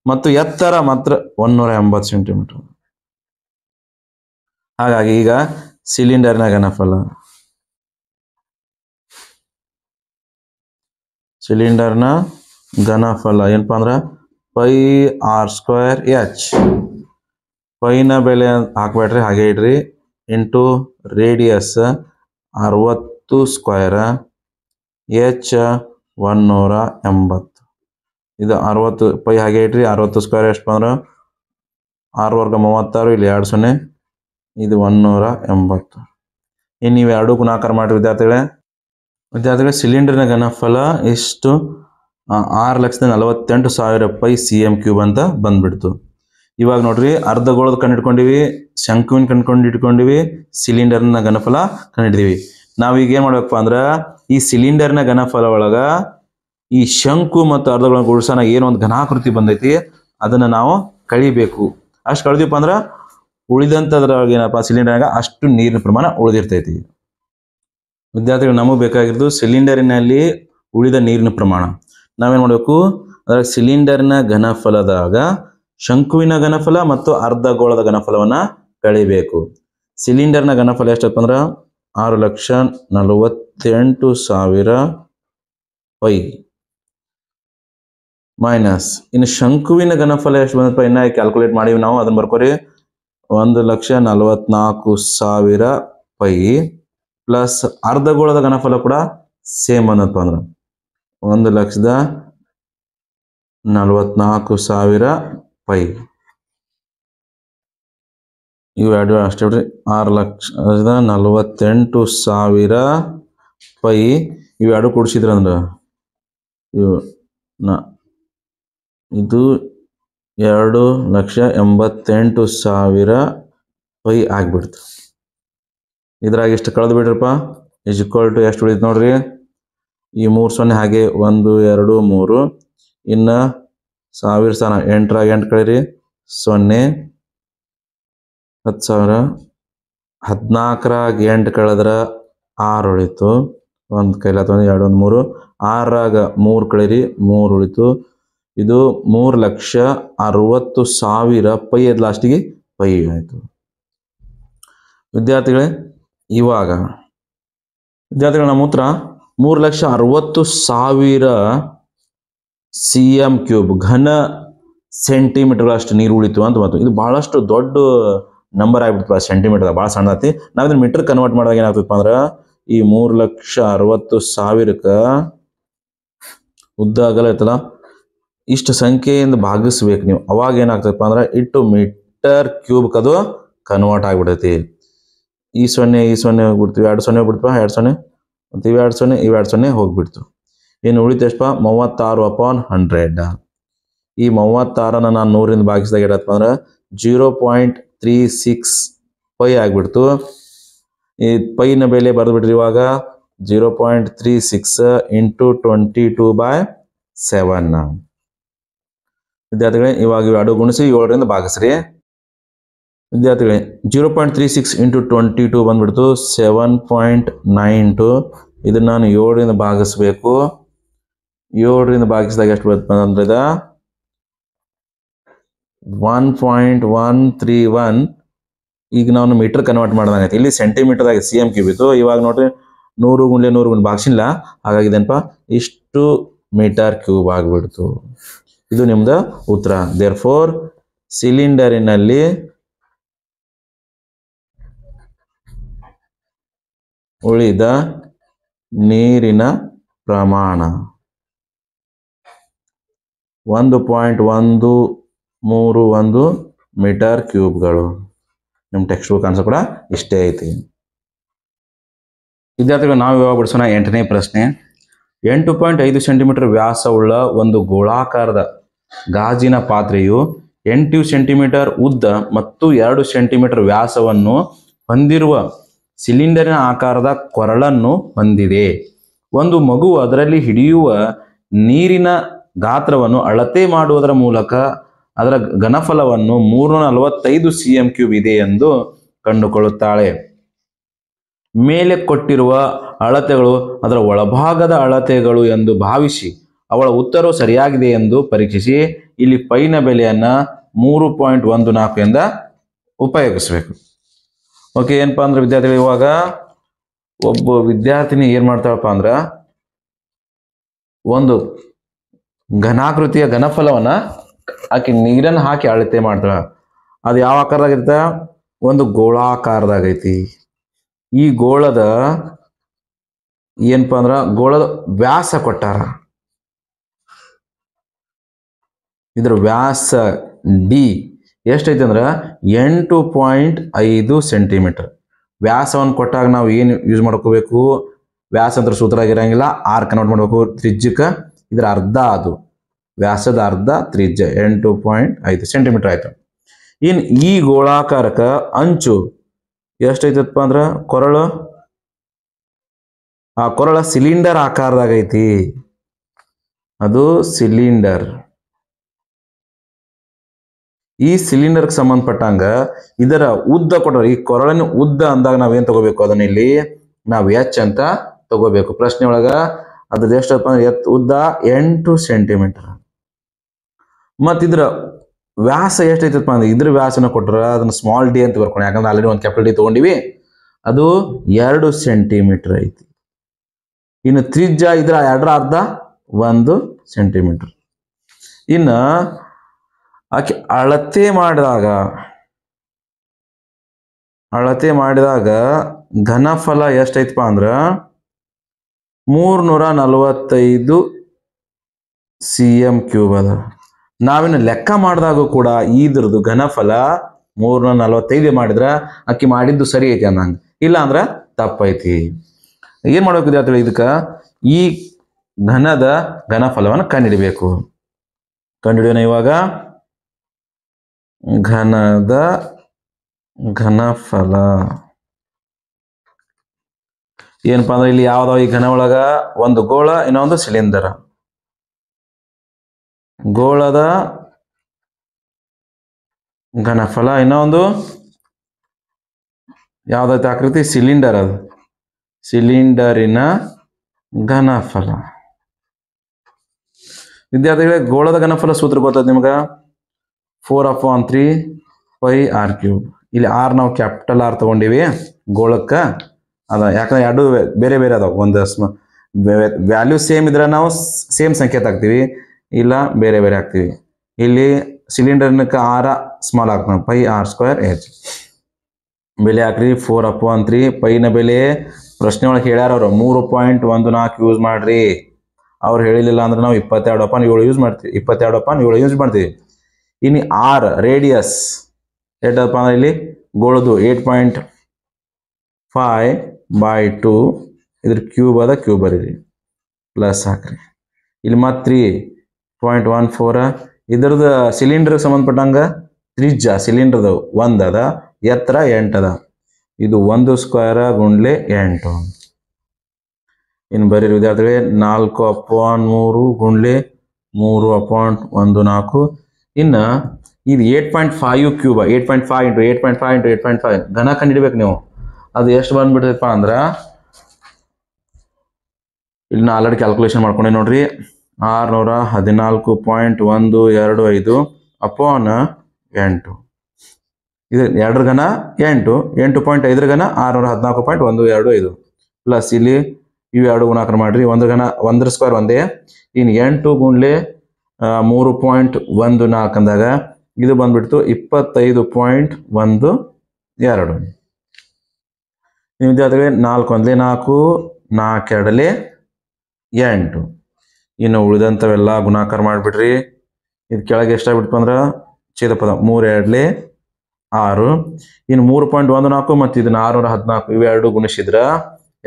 ಮತ್ತು ಎತ್ತರ ಮಾತ್ರ 180 ಸೆಂಟಿಮೀಟರ್. ಹಾಗಾಗಿ ಈಗ ಸಿಲಿಂಡರ್ನ ಘನಫಲ ಏನಪ್ಪಾ ಅಂದ್ರೆ πr²h. ಪೈನ ಬೆಲೆ ಹಾಕ್ಬೇಡ್ರಿ, ಹಾಗೆ ಇಡ್ರಿ. Into radius 60 square, h 180. ಇದು 60 ಪೈ ಹಾಗೆ ಇಡ್ರಿ. 60 ಸ್ಕ್ವೇರ್ ಎಷ್ಟು ಅಂದ್ರೆ 6 ವರ್ಗ 36, ಇಲ್ಲಿ 2 0, ಇದು 180. ಇನ್ನು ನೀವು 2 ಗುಣಾಕಾರ ಮಾಡಿ ವಿದ್ಯಾರ್ಥಿಗಳೇ. ಸಿಲಿಂಡರ್ನ ಘನಫಲ ಎಷ್ಟು? 6,48,000 ಪೈ cm3 ಅಂತ ಬಂದ್ಬಿಡ್ತು. ಇವಾಗ ನೋಡ್ರಿ ಅರ್ಧಗೋಳದ ಕಂಡಿಡ್ಕೊಂಡಿವಿ, ಶಂಕುವಿನ ಕಂಡಿಡ್ಕೊಂಡಿವಿ, ಸಿಲಿಂಡರ್ನ ಘನಫಲ ಕಂಡಿದ್ದೀವಿ. ನಾವೀಗ ಏನು ಮಾಡ್ಬೇಕಪ್ಪ ಅಂದ್ರೆ ಈ ಸಿಲಿಂಡರ್ನ ಘನಫಲ ಒಳಗ ಈ ಶಂಕು ಮತ್ತು ಅರ್ಧಗೋಳ ಗುಡ್ಸನ ಏನೊಂದು ಘನಾಕೃತಿ ಬಂದೈತಿ ಅದನ್ನ ನಾವು ಕಳಿಬೇಕು. ಅಷ್ಟು ಕಳೆದಿಪ್ಪ ಅಂದ್ರೆ ಉಳಿದಂಥದ್ರೊಳಗೆ ಏನಪ್ಪ ಸಿಲಿಂಡರ್ನಾಗ ಅಷ್ಟು ನೀರಿನ ಪ್ರಮಾಣ ಉಳಿದಿರ್ತೈತಿ. ವಿದ್ಯಾರ್ಥಿಗಳು ನಮಗೆ ಬೇಕಾಗಿರೋದು ಸಿಲಿಂಡರಿನಲ್ಲಿ ಉಳಿದ ನೀರಿನ ಪ್ರಮಾಣ. ನಾವೇನು ಮಾಡಬೇಕು? ಅದ್ರಾಗ ಸಿಲಿಂಡರ್ನ ಘನಫಲದಾಗ ಶಂಕುವಿನ ಘನಫಲ ಮತ್ತು ಅರ್ಧಗೋಳದ ಘನಫಲವನ್ನ ಕಳಿಬೇಕು. ಸಿಲಿಂಡರ್ನ ಘನಫಲ ಎಷ್ಟಪ್ಪ ಅಂದ್ರೆ 6,48,000 ಪೈ ಮೈನಸ್. ಇನ್ನು ಶಂಕುವಿನ ಘನಫಲ ಎಷ್ಟು ಬಂದಪ್ಪ? ಇನ್ನ ಕ್ಯಾಲ್ಕುಲೇಟ್ ಮಾಡಿವಿ ನಾವು, ಅದನ್ನ ಬರ್ಕೋರಿ. 1,44,000 ಪೈ ಪ್ಲಸ್ ಅರ್ಧಗೋಳದ ಘನಫಲ ಕೂಡ ಸೇಮ್ ಅನ್ನಪ್ಪ ಅಂದ್ರೆ 1,44,000 ಪೈ. ಇವು ಎರಡು ಅಷ್ಟೇ ಬಿಡ್ರಿ. 6,48,000 ಪೈ ಇವೆರಡು ಕೂಡಿಸಿದ್ರ ಅಂದ್ರೆ ಇದು 2,88,000 ಪೈ ಆಗ್ಬಿಡ್ತು. ಇದ್ರಾಗ ಇಷ್ಟು ಕಳೆದು ಬಿಡ್ರಪ್ಪ. ಇಸ್ ಈಕ್ವಲ್ ಟು ಎಷ್ಟು ಉಳಿತು ನೋಡ್ರಿ. ಈ 3 0 ಹಾಗೆ 1 2 3, ಇನ್ನು 1000 ಸ್ಥಾನ 8ರಾಗ 8 ಕಳೀರಿ 0, 10,000. 14ರಾಗ 8 ಕಳೆದ್ರ 6 ಉಳಿತು. 1 ಕೈಲಾತ 2 1 3. 6ರಾಗ 3 ಕಳೀರಿ 3 ಉಳಿತು. ಇದು 3,60,000 ಪೈ. ಅದು ಲಾಸ್ಟಿಗೆ ಪೈ ಆಯಿತು. ವಿದ್ಯಾರ್ಥಿಗಳೇ ಇವಾಗ ನಮ್ಮ ಉತ್ತರ 3,60,000 cm3 ಘನ ಸೆಂಟಿಮೀಟರ್ಗಳಷ್ಟು ನೀರು ಉಳಿತು ಅಂತ ಬಂತು. ಇದು ಬಹಳಷ್ಟು ದೊಡ್ಡ ನಂಬರ್ ಆಗ್ಬಿಡ್ತು. ಸೆಂಟಿಮೀಟರ್ ಭಾಳ ಸಣ್ಣದೈತಿ. ನಾವು ಇದನ್ನ ಮೀಟರ್ ಕನ್ವರ್ಟ್ ಮಾಡಿದಾಗ ಏನಾಗ್ತದಪ್ಪ ಅಂದ್ರೆ ಈ 3,60,000ಕ್ಕೆ ಉದ್ದ ಅಗಲ ಇರ್ತಲ್ಲ ಇಷ್ಟು ಸಂಖ್ಯೆಯಿಂದ ಭಾಗಿಸ್ಬೇಕು ನೀವು. ಅವಾಗ ಏನಾಗ್ತದಪ್ಪ ಅಂದ್ರೆ ಇಟ್ಟು ಮೀಟರ್ ಕ್ಯೂಬ್ಗೆ ಅದು ಕನ್ವರ್ಟ್ ಆಗಿಬಿಡೈತಿ. ಈ 0 ಹೋಗ್ಬಿಡ್ತೀವಿ, 2 0 ಹೋಗ್ಬಿಡ್ತೀವ, 2 0 ಮತ್ತು ಇವು 2 0 ಇವು 2 0 ಹೋಗ್ಬಿಡ್ತು. ಇನ್ನು ಉಳಿತು ಎಷ್ಟಪ್ಪ? 36/100. ಈ 36ನ ನಾನು 100ರಿಂದ ಭಾಗಿಸಿದಾಗ ಏನಪ್ಪ ಅಂದ್ರೆ 0.36 ಪೈ ಆಗಿಬಿಡ್ತು. ಈ ಪೈನ ಬೆಲೆ ಬರೆದ್ಬಿಟ್ರಿ ಇವಾಗ 0.36 ಇಂಟು 22/7. ವಿದ್ಯಾರ್ಥಿಗಳೇ ಇವಾಗ ಎರಡು ಗುಣಿಸಿ 7ರಿಂದ ಭಾಗಿಸ್ರಿ. ವಿದ್ಯಾರ್ಥಿಗಳೇ 0.36 ಇಂಟು 22 ಬಂದ್ಬಿಡ್ತು 7.92. ಇದನ್ನ ನಾನು 7ರಿಂದ ಭಾಗಿಸ್ಬೇಕು. 7ರಿಂದ ಭಾಗಿಸಿದಾಗ ಎಷ್ಟು ಬರುತ್ತೆ ಅಂದ್ರೆ 1.131. ಈಗ ನಾವು ಮೀಟರ್ ಕನ್ವರ್ಟ್ ಮಾಡಿದಂಗೈತೆ. ಇಲ್ಲಿ ಸೆಂಟಿಮೀಟರ್ದಾಗ CM ಕ್ಯೂಬ್ ಇತ್ತು. ಇವಾಗ ನೋಡ್ರಿ 100 × 100 ಭಾಗಿಸಿಲ್ಲ, ಹಾಗಾಗಿ ಇದೇನಪ್ಪ ಇಷ್ಟು ಮೀಟರ್ ಕ್ಯೂಬ್ ಆಗಿಬಿಡ್ತು. ಇದು ನಿಮ್ದು ಉತ್ತರ. ದೇರ್ಫೋರ್ ಸಿಲಿಂಡರಿನಲ್ಲಿ ಉಳಿದ ನೀರಿನ ಪ್ರಮಾಣ 1.131 ಮೀಟರ್ ಕ್ಯೂಬ್ಗಳು. ನಿಮ್ಮ ಟೆಕ್ಸ್ಟ್ ಬುಕ್ ಆನ್ಸರ್ ಕೂಡ ಇಷ್ಟೇ ಐತಿ. ವಿದ್ಯಾರ್ಥಿಗಳು ನಾವು ಇವಾಗ ಬಿಡಿಸೋಣ 8ನೇ ಪ್ರಶ್ನೆ. 8.5 ಸೆಂಟಿಮೀಟರ್ ವ್ಯಾಸವುಳ್ಳ ಒಂದು ಗೋಳಾಕಾರದ ಗಾಜಿನ ಪಾತ್ರೆಯು 8 ಸೆಂಟಿಮೀಟರ್ ಉದ್ದ ಮತ್ತು 2 ಸೆಂಟಿಮೀಟರ್ ವ್ಯಾಸವನ್ನು ಹೊಂದಿರುವ ಸಿಲಿಂಡರಿನ ಆಕಾರದ ಕೊರಳನ್ನು ಹೊಂದಿದೆ. ಒಂದು ಮಗು ಅದರಲ್ಲಿ ಹಿಡಿಯುವ ನೀರಿನ ಗಾತ್ರವನ್ನು ಅಳತೆ ಮಾಡುವುದರ ಮೂಲಕ ಅದರ ಘನಫಲವನ್ನು 345 CM ಕ್ಯೂಬ್ ಇದೆ ಎಂದು ಕಂಡುಕೊಳ್ಳುತ್ತಾಳೆ. ಮೇಲೆ ಕೊಟ್ಟಿರುವ ಅಳತೆಗಳು ಅದರ ಒಳಭಾಗದ ಅಳತೆಗಳು ಎಂದು ಭಾವಿಸಿ ಅವಳ ಉತ್ತರವು ಸರಿಯಾಗಿದೆ ಎಂದು ಪರೀಕ್ಷಿಸಿ. ಇಲ್ಲಿ ಪೈನ ಬೆಲೆಯನ್ನು 3.14 ಎಂದು ಉಪಯೋಗಿಸಬೇಕು. ಓಕೆ, ಏನಪ್ಪಾ ಅಂದ್ರೆ ವಿದ್ಯಾರ್ಥಿಗಳು ಇವಾಗ ಒಬ್ಬ ವಿದ್ಯಾರ್ಥಿನಿ ಏನ್ ಮಾಡ್ತಾಳಪ್ಪ ಅಂದ್ರ ಒಂದು ಘನಾಕೃತಿಯ ಘನಫಲವನ್ನ ಆಕೆ ನೀರನ್ನು ಹಾಕಿ ಅಳತೆ ಮಾಡ್ತಾಳ. ಅದು ಯಾವ ಆಕಾರದಾಗಿರ್ತ? ಒಂದು ಗೋಳಾಕಾರದಾಗೈತಿ. ಈ ಗೋಳದ ಏನಪ್ಪಾ ಅಂದ್ರ ಗೋಳದ ವ್ಯಾಸ ಕೊಟ್ಟಾರ. ಇದ್ರ ವ್ಯಾಸ ಡಿ ಎಷ್ಟೈತಿ ಅಂದ್ರ 8.5 ಸೆಂಟಿಮೀಟರ್. ವ್ಯಾಸವನ್ನು ಕೊಟ್ಟಾಗ ನಾವು ಏನು ಯೂಸ್ ಮಾಡ್ಕೋಬೇಕು? ವ್ಯಾಸ ಅಂತ ಸೂತ್ರ ಆಗಿರಂಗಿಲ್ಲ, ಆರ್ ಕನ್ವರ್ಟ್ ಮಾಡ್ಬೇಕು ತ್ರಿಜ್ಯಕ್ಕೆ. ಇದ್ರ ಅರ್ಧ, ಅದು ವ್ಯಾಸದ ಅರ್ಧ ತ್ರಿಜ್ಯ 8.5 ಸೆಂಟಿಮೀಟರ್ ಆಯ್ತು. ಇನ್ನು ಈ ಗೋಳಾಕಾರಕ ಅಂಚು ಎಷ್ಟೈತಪ್ಪ ಅಂದ್ರ ಕೊರಳು, ಆ ಕೊರಳ ಸಿಲಿಂಡರ್ ಆಕಾರದಾಗ ಐತಿ. ಅದು ಸಿಲಿಂಡರ್. ಈ ಸಿಲಿಂಡರ್ಗೆ ಸಂಬಂಧಪಟ್ಟಂಗ ಇದರ ಉದ್ದ ಕೊಟ್ಟಾರ. ಈ ಕೊರಳಿನ ಉದ್ದ ಅಂದಾಗ ನಾವೇನ್ ತಗೋಬೇಕು? ಅದನ್ನ ಇಲ್ಲಿ ನಾವು ಎಚ್ ಅಂತ ತಗೋಬೇಕು. ಪ್ರಶ್ನೆ ಒಳಗ ಅದ್ರ ಎಷ್ಟಪ್ಪ ಅಂದ್ರೆ ಉದ್ದ 8 ಸೆಂಟಿಮೀಟರ್. ಮತ್ ಇದ್ರ ವ್ಯಾಸ ಎಷ್ಟೈತಪ್ಪ ಅಂದ್ರೆ ಇದ್ರ ವ್ಯಾಸನ ಕೊಟ್ರ ಅದನ್ನ ಸ್ಮಾಲ್ ಡಿ ಅಂತ ಬರ್ಕೊಂಡು, ಯಾಕಂದ್ರೆ ಆಲ್ರೆಡಿ ಒಂದು ಕ್ಯಾಪಿಟಲ್ ಡಿ ತಗೊಂಡಿವಿ. ಅದು 2 ಸೆಂಟಿಮೀಟರ್ ಐತಿ. ಇನ್ನು ತ್ರಿಜ್ಯ ಇದ್ರ 2 ಅರ್ಧ 1 ಸೆಂಟಿಮೀಟರ್. ಇನ್ನ ಆಕೆ ಅಳತೆ ಮಾಡಿದಾಗ ಘನಫಲ ಎಷ್ಟೈತಪ್ಪ ಅಂದ್ರ 345 CM ಕ್ಯೂಬ್ ಅದ. ನಾವಿನ್ನು ಲೆಕ್ಕ ಮಾಡಿದಾಗ ಕೂಡ ಇದ್ರದ್ದು ಘನಫಲ 345 ಮಾಡಿದ್ರ ಆಕಿ ಮಾಡಿದ್ದು ಸರಿ ಐತಿ ಅನ್ನಂಗ, ಇಲ್ಲ ಅಂದ್ರ ತಪ್ಪೈತಿ. ಏನ್ ಮಾಡ್ಬೇಕು ವಿದ್ಯಾರ್ಥಿಗಳು? ಇದಕ್ಕ ಈ ಘನದ ಘನಫಲವನ್ನು ಕಂಡುಹಿಡಿಬೇಕು. ಕಂಡುಹಿಡಿಯೋಣ ಇವಾಗ. ಘನದ ಘನಫಲ ಏನಪ್ಪಾ ಅಂದ್ರೆ ಇಲ್ಲಿ ಯಾವ್ದಾವ ಈ ಘನ ಒಳಗ? ಒಂದು ಗೋಳ, ಇನ್ನೊಂದು ಸಿಲಿಂಡರ್. ಗೋಳದ ಘನಫಲ, ಇನ್ನೊಂದು ಯಾವ್ದೈತೆ ಆಕೃತಿ? ಸಿಲಿಂಡರ್. ಅದು ಸಿಲಿಂಡರಿನ ಘನಫಲ. ವಿದ್ಯಾರ್ಥಿಗಳೇ, ಗೋಳದ ಘನಫಲ ಸೂತ್ರ ಗೊತ್ತದ ನಿಮ್ಗ? 4/3 πr³. ಇಲ್ಲಿ ಆರ್ ನಾವು ಕ್ಯಾಪಿಟಲ್ ಆರ್ ತಗೊಂಡಿವಿ ಗೋಳಕ್ಕ. ಅದ ಯಾಕಂದ್ರೆ ಎರಡು ಬೇರೆ ಬೇರೆ ಅದಾವ. ಒಂದು ವ್ಯಾಲ್ಯೂ ಸೇಮ್ ಇದ್ರೆ ನಾವು ಸೇಮ್ ಸಂಖ್ಯೆ ಹಾಕ್ತಿವಿ, ಇಲ್ಲ ಬೇರೆ ಬೇರೆ ಹಾಕ್ತಿವಿ. ಇಲ್ಲಿ ಸಿಲಿಂಡರ್ನಕ್ಕೆ ಆರ ಸ್ಮಾಲ್ ಹಾಕ್ತೀವಿ, πr²h. ಬೆಲೆ ಹಾಕ್ರಿ 4/3. ಪೈನ ಬೆಲೆ ಪ್ರಶ್ನೆ ಒಳಗೆ ಹೇಳ್ಯಾರ ಅವರು 3.14 ಯೂಸ್ ಮಾಡ್ರಿ. ಅವ್ರು ಹೇಳಿಲ್ಲ ಅಂದ್ರೆ ನಾವು 22/7 ಯೂಸ್ ಮಾಡ್ತೀವಿ. 22/7 ಯೂಸ್ ಮಾಡ್ತೀವಿ. ಇನ್ನು ಆರ್ ರೇಡಿಯಸ್ ಎಷ್ಟಪ್ಪ ಅಂದ್ರೆ ಇಲ್ಲಿ ಗೋಳದು 8.5/2. ಇದ್ರ ಕ್ಯೂಬ್ ಅದ, ಕ್ಯೂಬ್ ಬರೀರಿ, ಪ್ಲಸ್ ಹಾಕ್ರಿ. ಇಲ್ಲಿ ಮತ್ತೆ 3.14. ಇದ್ರದ್ದು ಸಿಲಿಂಡರ್ಗೆ ಸಂಬಂಧಪಟ್ಟಂಗ ತ್ರಿಜ್ಯ ಸಿಲಿಂಡರ್ದು 1 ಅದ, ಎತ್ತರ 8 ಅದ. ಇದು 1 ಸ್ಕ್ವೇರ್ ಗುಂಡ್ಲೆ 8. ಇನ್ನು ಬರೀ ವಿದ್ಯಾರ್ಥಿಗಳೇ 4/3 ಗುಂಡ್ಲೆ 3/14. ಇನ್ನು ಇದು 8.5 ಕ್ಯೂಬ್ 8.5 × 8.5 × 8.5 ಘನ ಕಂಡಿಡ್ಬೇಕು ನೀವು. ಅದು ಎಷ್ಟು ಬಂದ್ಬಿಡ್ತೈತಪ್ಪ ಅಂದ್ರೆ ಇಲ್ಲಿ ನಾ ಆಲ್ರೆಡಿ ಕ್ಯಾಲ್ಕುಲೇಷನ್ ಮಾಡ್ಕೊಂಡೆ ನೋಡ್ರಿ. 614.125 ಅಪಾನ್ 8. ಇದು 2 ಘನ 8, 8.5 ಘನ 614.125 ಪ್ಲಸ್ ಇಲ್ಲಿ ಇವು 2 ಗುಣಾಕಾರ ಮಾಡ್ರಿ. 1 ಘನ 1 ಸ್ಕ್ವೇರ್ ಒಂದೇ. ಇನ್ನು 8 ಗುಂಡ್ಲೆ 3.14 ಅಂದಾಗ ಇದು ಬಂದ್ಬಿಡ್ತು 25.12. ನೀವು ವಿದ್ಯಾರ್ಥಿಗಳೇ 4 1 4, 4 2 8. ಇನ್ನು ಉಳಿದಂಥವೆಲ್ಲ ಗುಣಾಕಾರ ಮಾಡಿಬಿಡ್ರಿ. ಇದು ಕೆಳಗೆ ಎಷ್ಟಾಗ್ಬಿಡ್ತು ಅಂದ್ರೆ ಛೇದಪದ 3 2 6. ಇನ್ನು 3.14 ಮತ್ತು ಇದನ್ನ 614 ಇವೆರಡು ಗುಣಿಸಿದ್ರೆ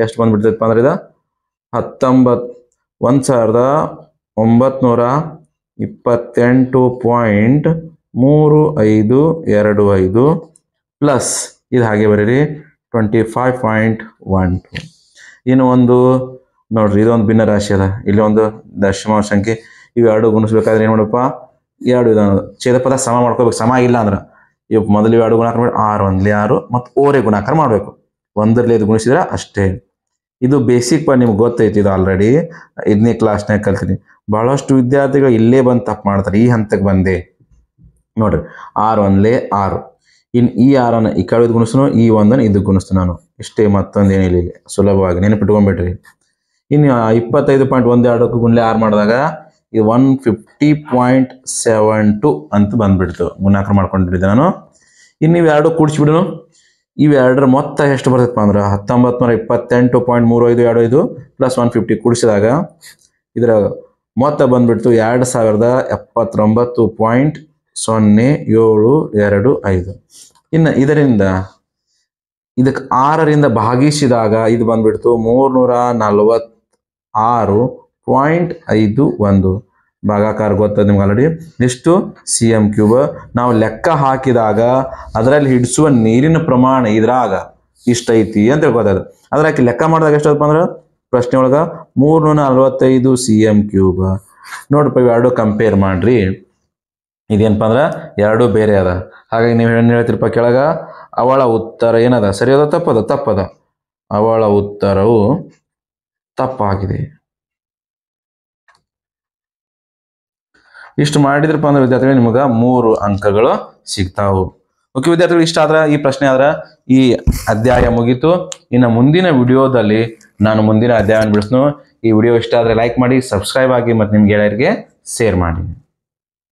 ಎಷ್ಟು ಬಂದ್ಬಿಡ್ತೈತಪ್ಪ ಅಂದ್ರೆ ಇದು 19,928.3525 ಪ್ಲಸ್ ಇದು ಹಾಗೆ ಬರೀರಿ 25.12. ಇನ್ನು ಒಂದು ನೋಡ್ರಿ, ಇದೊಂದು ಭಿನ್ನ ರಾಶಿ ಅದ, ಇಲ್ಲಿ ಒಂದು ದಶಮಾಂಶ ಸಂಖ್ಯೆ. ಇವೆರಡು ಗುಣಿಸ್ಬೇಕಾದ್ರೆ ಏನು ಮಾಡಪ್ಪ, ಎರಡು ವಿಧಾನ ಛೇದಪದ ಸಮ ಮಾಡ್ಕೋಬೇಕು. ಸಮ ಇಲ್ಲ ಅಂದ್ರೆ ಇವು ಮೊದಲು ಇವೆರಡು ಗುಣಾಕಾರ ಮಾಡಿ 6 1 6 ಮತ್ತು ಓರೆ ಗುಣಾಕಾರ ಮಾಡಬೇಕು. 1ರಲ್ಲಿ ಇದು ಗುಣಿಸಿದ್ರೆ ಅಷ್ಟೇ. ಇದು ಬೇಸಿಕ್ ನಿಮ್ಗೆ ಗೊತ್ತೈತಿ, ಇದು ಆಲ್ರೆಡಿ 5ನೇ ಕ್ಲಾಸ್ನಾಗ ಕಲ್ತೀನಿ. ಬಹಳಷ್ಟು ವಿದ್ಯಾರ್ಥಿಗಳು ಇಲ್ಲೇ ಬಂದು ತಪ್ಪು ಮಾಡ್ತಾರೆ. ಈ ಹಂತಕ್ಕೆ ಬಂದೆ ನೋಡ್ರಿ, 6 1 6. ಇನ್ನು ಈ 6 ಈ ಕಡೆ ಗುಣಿಸ್ನು, ಈ 1 ಇದಕ್ಕೆ ಗುಣಿಸ್ತು ನಾನು. ಇಷ್ಟೇ, ಮತ್ತೊಂದು ಏನಿಲ್ಲ. ಇಲ್ಲಿ ಸುಲಭವಾಗಿ ನೆನಪಿಟ್ಕೊಂಡ್ಬಿಟ್ರಿ. ಇನ್ನು 25.12 ಗುಂಡ್ಲೆ 6 ಮಾಡಿದಾಗ ಇದು 150.72 ಅಂತ ಬಂದ್ಬಿಡ್ತು. ಗುಣಾಕಾರ ಮಾಡ್ಕೊಂಡಿದ್ದೆ ನಾನು. ಇನ್ನು ಇವೆರಡು ಕೂಡಿಸ್ಬಿಡೋನು. ಇವೆರಡರ ಮೊತ್ತ ಎಷ್ಟು ಬರ್ತೈತಪ್ಪ ಅಂದ್ರೆ 1928.3525 ಪ್ಲಸ್ 150 ಕೂಡಿಸಿದಾಗ ಇದರ ಮೊತ್ತ ಬಂದ್ಬಿಡ್ತು 2019.0725. ಇನ್ನು ಇದರಿಂದ ಇದಕ್ಕೆ 6ರಿಂದ ಭಾಗಿಸಿದಾಗ ಇದು ಬಂದ್ಬಿಡ್ತು 346.51. ಭಾಗಾಕಾರ ಗೊತ್ತದ ನಿಮ್ಗೆ ಆಲ್ರೆಡಿ. ಇಷ್ಟು cm3. ನಾವು ಲೆಕ್ಕ ಹಾಕಿದಾಗ ಅದರಲ್ಲಿ ಹಿಡಿಸುವ ನೀರಿನ ಪ್ರಮಾಣ ಇದ್ರಾಗ ಇಷ್ಟೈತಿ ಅಂತ ತಿಳ್ಕೊತದ. ಅದ್ರಾಕಿ ಲೆಕ್ಕ ಮಾಡಿದಾಗ ಎಷ್ಟಪ್ಪ ಅಂದ್ರೆ ಪ್ರಶ್ನೆ ಒಳಗ 345 cm3. ನೋಡ್ರಪ್ಪ, ಇವೆರಡು ಕಂಪೇರ್ ಮಾಡ್ರಿ. ಇದೇನಪ್ಪ ಅಂದ್ರೆ ಎರಡು ಬೇರೆ ಅದ. ಹಾಗಾಗಿ ನೀವು ಏನು ಹೇಳ್ತಿರಪ್ಪ ಕೆಳಗ, ಅವಳ ಉತ್ತರ ಏನದ, ಸರಿ ಅದ ತಪ್ಪದ? ತಪ್ಪದ. ಅವಳ ಉತ್ತರವು ತಪ್ಪಾಗಿದೆ. ಇಷ್ಟು ಮಾಡಿದ್ರಪ್ಪ ಅಂದ್ರೆ ವಿದ್ಯಾರ್ಥಿಗಳು ನಿಮಗೆ 3 ಅಂಕಗಳು ಸಿಗ್ತಾವು. ಓಕೆ ವಿದ್ಯಾರ್ಥಿಗಳು, ಇಷ್ಟ ಆದ್ರೆ ಈ ಪ್ರಶ್ನೆ ಆದ್ರೆ ಈ ಅಧ್ಯಾಯ ಮುಗೀತು. ಇನ್ನು ಮುಂದಿನ ವಿಡಿಯೋದಲ್ಲಿ ನಾನು ಮುಂದಿನ ಅಧ್ಯಾಯವನ್ನು ಬಿಡಿಸ್ನು. ಈ ವಿಡಿಯೋ ಇಷ್ಟ ಆದರೆ ಲೈಕ್ ಮಾಡಿ, ಸಬ್ಸ್ಕ್ರೈಬ್ ಆಗಿ ಮತ್ತು ನಿಮ್ಗೆ ಗೆಳೆಯರಿಗೆ ಶೇರ್ ಮಾಡಿ.